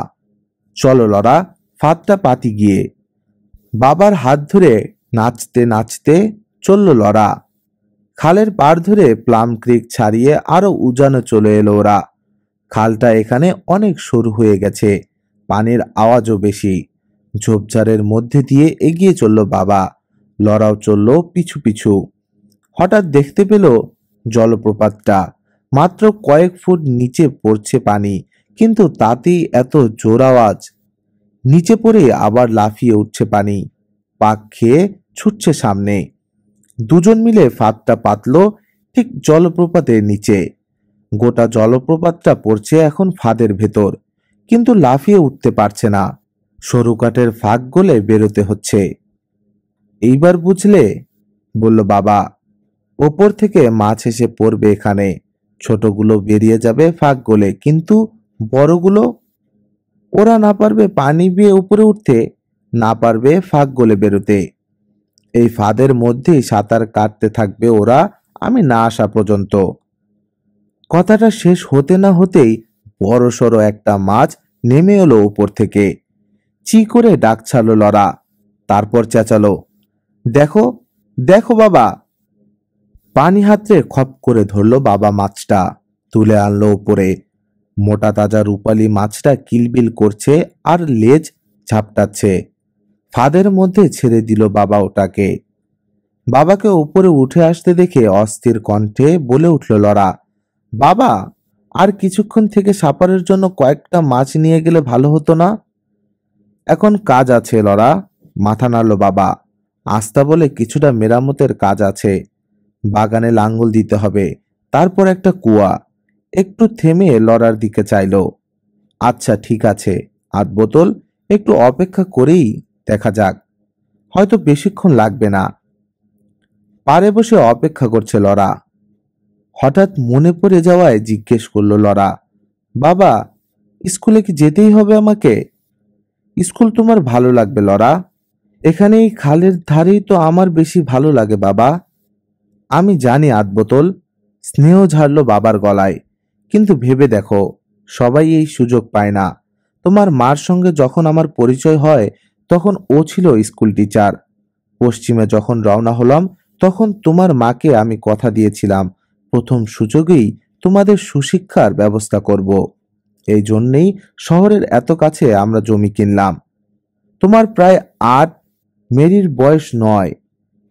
[SPEAKER 2] চলো লরা, ফাঁদটা পাতি গিয়ে। বাবার হাত ধরে নাচতে নাচতে চলল লরা। খালের পাড় ধরে প্লাম ক্রিক ছাড়িয়ে আরো উজানে চলে এলো ওরা। খালটা এখানে অনেক সরু হয়ে গেছে, পানির আওয়াজও বেশি। ঝোপঝাড়ের মধ্যে দিয়ে এগিয়ে চলল বাবা। লরাও চলল পিছু পিছু। হঠাৎ দেখতে পেল জলপ্রপাতটা। মাত্র কয়েক ফুট নিচে পড়ছে পানি, কিন্তু তাতেই এত জোর আওয়াজ। নিচে পড়ে আবার লাফিয়ে উঠছে পানি, পাক খেয়ে ছুটছে সামনে। দুজন মিলে ফাঁদটা পাতলো ঠিক জলপ্রপাতের নিচে। গোটা জলপ্রপাতটা পড়ছে এখন ফাঁদের ভেতর, কিন্তু লাফিয়ে উঠতে পারছে না। সরু কাঠের ফাঁক গলে বেরোতে হচ্ছে। এইবার বুঝলে, বলল বাবা। ওপর থেকে মাছ এসে পড়বে এখানে। ছোটগুলো বেরিয়ে যাবে ফাঁক গলে, কিন্তু বড়গুলো? ওরা না পারবে পানি বেয়ে উপরে উঠতে, না পারবে ফাঁক গলে বেরোতে। এই ফাঁদের মধ্যেই সাঁতার কাটতে থাকবে ওরা, আমি না আসা পর্যন্ত। কথাটা শেষ হতে না হতেই বড়সড় একটা মাছ নেমে এলো উপর থেকে। চি করে ডাক ছাড়লো লরা। তারপর চেঁচালো, দেখো দেখো বাবা। পানি হাতড়ে খপ করে ধরলো বাবা মাছটা, তুলে আনলো উপরে। মোটা তাজা রূপালী মাছটা কিলবিল করছে আর লেজ ঝাপটাচ্ছে। ফাঁদের মধ্যে ছেড়ে দিল বাবা ওটাকে। বাবাকে উপরে উঠে আসতে দেখে অস্থির কণ্ঠে বলে উঠল লরা, বাবা, আর কিছুক্ষণ থেকে সাপারের জন্য কয়েকটা মাছ নিয়ে গেলে ভালো হতো না? এখন কাজ আছে লরা, মাথা নাড়ল বাবা। আস্তা বলে কিছুটা মেরামতের কাজ আছে। বাগানে লাঙ্গল দিতে হবে, তারপর একটা কুয়া। একটু থেমে লরার দিকে চাইল। আচ্ছা ঠিক আছে, আধ বোতল, একটু অপেক্ষা করেই দেখা যাক, হয়তো বেশিক্ষণ লাগবে না। পাড়ে বসে অপেক্ষা করছে লরা। হঠাৎ মনে পড়ে যাওয়ায় জিজ্ঞেস করলো লরা, বাবা, স্কুলে কি যেতেই হবে আমাকে? স্কুল তোমার ভালো লাগবে লরা, এখানে এই খালের ধারেই তো আমার বেশি ভালো লাগে বাবা। আমি জানি আধ বোতল। স্নেহ ঝাড়লো বাবার গলায়। কিন্তু ভেবে দেখো, সবাই এই সুযোগ পায় না। তোমার মার সঙ্গে যখন আমার পরিচয় হয় তখন ও ছিল স্কুল টিচার। পশ্চিমে যখন রওনা হলাম তখন তোমার মাকে আমি কথা দিয়েছিলাম প্রথম সুযোগেই তোমাদের সুশিক্ষার ব্যবস্থা করব। এই জন্যেই শহরের এত কাছে আমরা জমি কিনলাম। তোমার প্রায় 8, মেরির বয়স 9।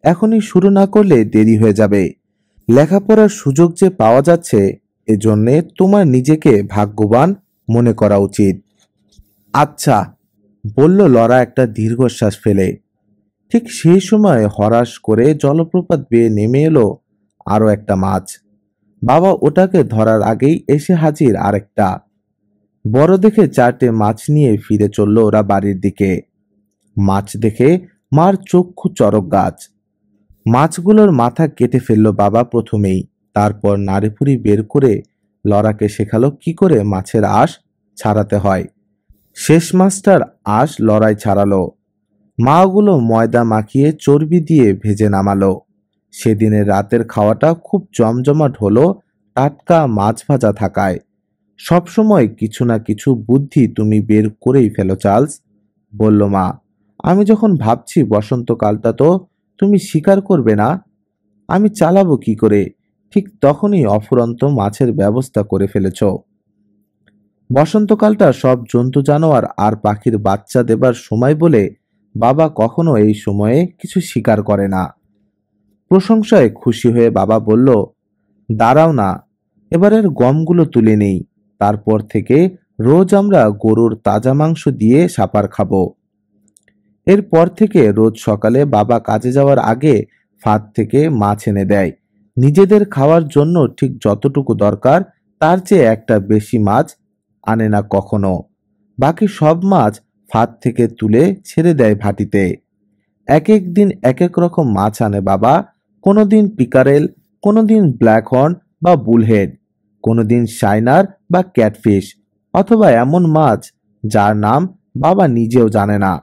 [SPEAKER 2] এখনই শুরু না করলে দেরি হয়ে যাবে। লেখাপড়ার সুযোগ যে পাওয়া যাচ্ছে, এজন্যে তোমার নিজেকে ভাগ্যবান মনে করা উচিত। আচ্ছা, বলল লরা একটা দীর্ঘশ্বাস ফেলে। ঠিক সেই সময় হরাস করে জলপ্রপাত বেয়ে নেমে এলো আরো একটা মাছ। বাবা ওটাকে ধরার আগেই এসে হাজির আরেকটা বড় দেখে 4টে মাছ নিয়ে ফিরে চলল ওরা বাড়ির দিকে। মাছ দেখে মার চক্ষু চড়ক গাছ। মাছগুলোর মাথা কেটে ফেলল বাবা প্রথমেই, তারপর নাড়িভুড়ি বের করে লরাকে শেখালো কি করে মাছের আঁশ ছাড়াতে হয়। শেষ মাছটার আঁশ লড়াই ছাড়ালো। মা ওগুলো ময়দা মাখিয়ে চর্বি দিয়ে ভেজে নামালো। সেদিনের রাতের খাওয়াটা খুব জমজমাট হলো টাটকা মাছ ভাজা থাকায়। সবসময় কিছু না কিছু বুদ্ধি তুমি বের করেই ফেলো চার্লস, বলল মা। আমি যখন ভাবছি বসন্তকালটা তো তুমি স্বীকার করবে না, আমি চালাবো কি করে, ঠিক তখনই অফুরন্ত মাছের ব্যবস্থা করে ফেলেছ। বসন্তকালটা সব জন্তু জানোয়ার আর পাখির বাচ্চা দেবার সময় বলে বাবা কখনো এই সময়ে কিছু স্বীকার করে না। প্রশংসায় খুশি হয়ে বাবা বলল, দাঁড়াও না, এবারের গমগুলো তুলে নেই। তারপর থেকে রোজ আমরা গরুর তাজা মাংস দিয়ে সাপার খাবো। এরপর থেকে রোজ সকালে বাবা কাজে যাওয়ার আগে ফাঁদ থেকে মাছ এনে দেয়। নিজেদের খাওয়ার জন্য ঠিক যতটুকু দরকার তার চেয়ে একটা বেশি মাছ আনে না কখনো। বাকি সব মাছ ফাঁদ থেকে তুলে ছেড়ে দেয় ভাটিতে। এক এক দিন এক এক রকম মাছ আনে বাবা। কোনোদিন পিকারেল, কোনোদিন ব্ল্যাক হর্ন বা বুলহেড, কোনোদিন শাইনার বা ক্যাটফিশ, অথবা এমন মাছ যার নাম বাবা নিজেও জানে না।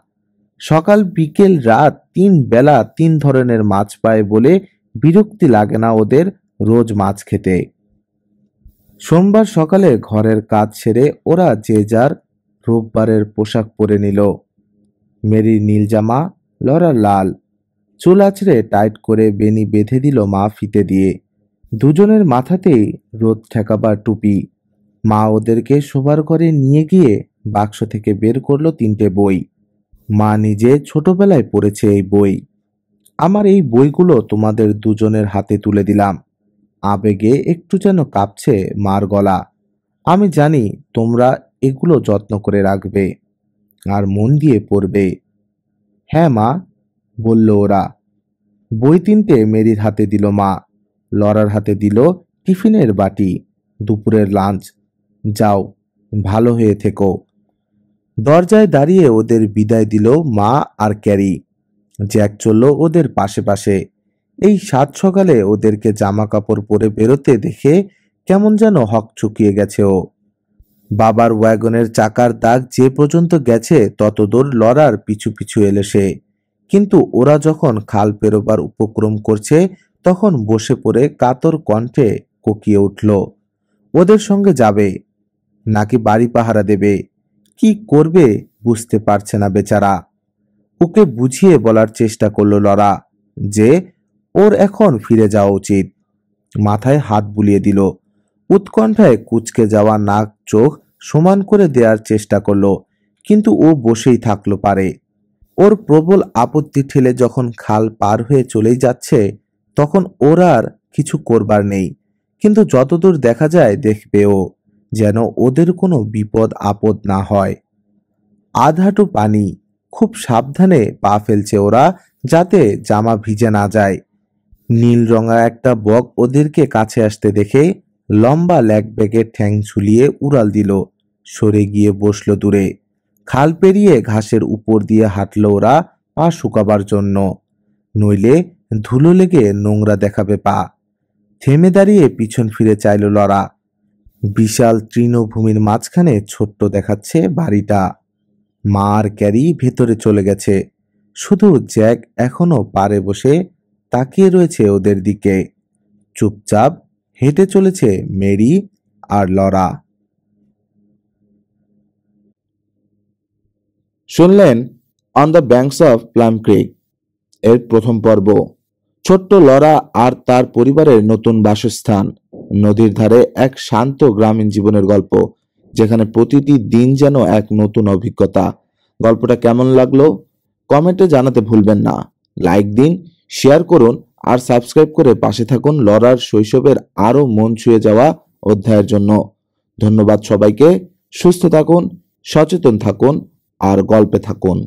[SPEAKER 2] সকাল বিকেল রাত 3 বেলা 3 ধরনের মাছ পায় বলে বিরক্তি লাগে না ওদের রোজ মাছ খেতে। সোমবার সকালে ঘরের কাজ সেরে ওরা যে যার রোববারের পোশাক পরে নিল। মেরির নীল জামা, লরা লাল। চুল আঁচড়ে টাইট করে বেনি বেঁধে দিল মা ফিতে দিয়ে। দুজনের মাথাতেই রোদ ঠেকাবার টুপি। মা ওদেরকে শোবার ঘরে নিয়ে গিয়ে বাক্স থেকে বের করলো 3টে বই। মা নিজে ছোটবেলায় পড়েছে এই বই। আমার এই বইগুলো তোমাদের দুজনের হাতে তুলে দিলাম। আবেগে একটু যেন কাঁপছে মার গলা। আমি জানি তোমরা এগুলো যত্ন করে রাখবে আর মন দিয়ে পড়বে। হ্যাঁ মা, বলল ওরা। বই 3টে মেরির হাতে দিল মা। লরার হাতে দিল টিফিনের বাটি, দুপুরের লাঞ্চ। যাও, ভালো হয়ে থেকো। দরজায় দাঁড়িয়ে ওদের বিদায় দিল মা আর ক্যারি। জ্যাক চলল ওদের পাশে পাশে। এই সাত সকালে ওদেরকে জামা কাপড় পরে বেরোতে দেখে কেমন যেন হক চুকিয়ে গেছে ও। বাবার ওয়াগনের চাকার দাগ যে পর্যন্ত গেছে ততদূর লরার পিছু পিছু এলো সে। কিন্তু ওরা যখন খাল পেরোবার উপক্রম করছে তখন বসে পড়ে কাতর কণ্ঠে কোকিয়ে উঠল। ওদের সঙ্গে যাবে নাকি বাড়ি পাহারা দেবে, কি করবে বুঝতে পারছে না বেচারা। ওকে বুঝিয়ে বলার চেষ্টা করলো লরা যে ওর এখন ফিরে যাওয়া উচিত। মাথায় হাত বুলিয়ে দিল। উৎকণ্ঠায় কুঁচকে যাওয়া নাক চোখ সমান করে দেওয়ার চেষ্টা করলো, কিন্তু ও বসেই থাকলো পারে। ওর প্রবল আপত্তি ঠেলে যখন খাল পার হয়ে চলেই যাচ্ছে তখন ওর আর কিছু করবার নেই। কিন্তু যতদূর দেখা যায় দেখবে ও, যেন ওদের কোনো বিপদ আপদ না হয়। আধ হাঁটু পানি, খুব সাবধানে পা ফেলছে ওরা যাতে জামা ভিজে না যায়। নীল রঙা একটা বক ওদেরকে কাছে আসতে দেখে লম্বা ল্যাগ ব্যাগের ঠ্যাং ঝুলিয়ে উড়াল দিল, সরে গিয়ে বসলো দূরে। খাল পেরিয়ে ঘাসের উপর দিয়ে হাঁটলো ওরা পা শুকাবার জন্য, নইলে ধুলো লেগে নোংরা দেখাবে পা। থেমে দাঁড়িয়ে পিছন ফিরে চাইল লরা। বিশাল তৃণভূমির মাঝখানে ছোট্ট দেখাচ্ছে বাড়িটা। মা আর ক্যারি ভেতরে চলে গেছে। শুধু জ্যাক এখনো পারে বসে তাকিয়ে রয়েছে ওদের দিকে। চুপচাপ হেঁটে চলেছে মেরি আর লরা।
[SPEAKER 1] শুনলেন on the banks of Plum Creek এর প্রথম পর্ব। ছোট্ট লরা আর তার পরিবারের নতুন বাসস্থান, নদীর ধারে এক শান্ত গ্রামীণ জীবনের গল্প, যেখানে প্রতিটি দিন যেন এক নতুন অভিজ্ঞতা। গল্পটা কেমন লাগলো কমেন্টে জানাতে ভুলবেন না। লাইক দিন, শেয়ার করুন আর সাবস্ক্রাইব করে পাশে থাকুন লরার শৈশবের আরো মন ছুঁয়ে যাওয়া অধ্যায়ের জন্য। ধন্যবাদ সবাইকে। সুস্থ থাকুন, সচেতন থাকুন আর গল্পে থাকুন।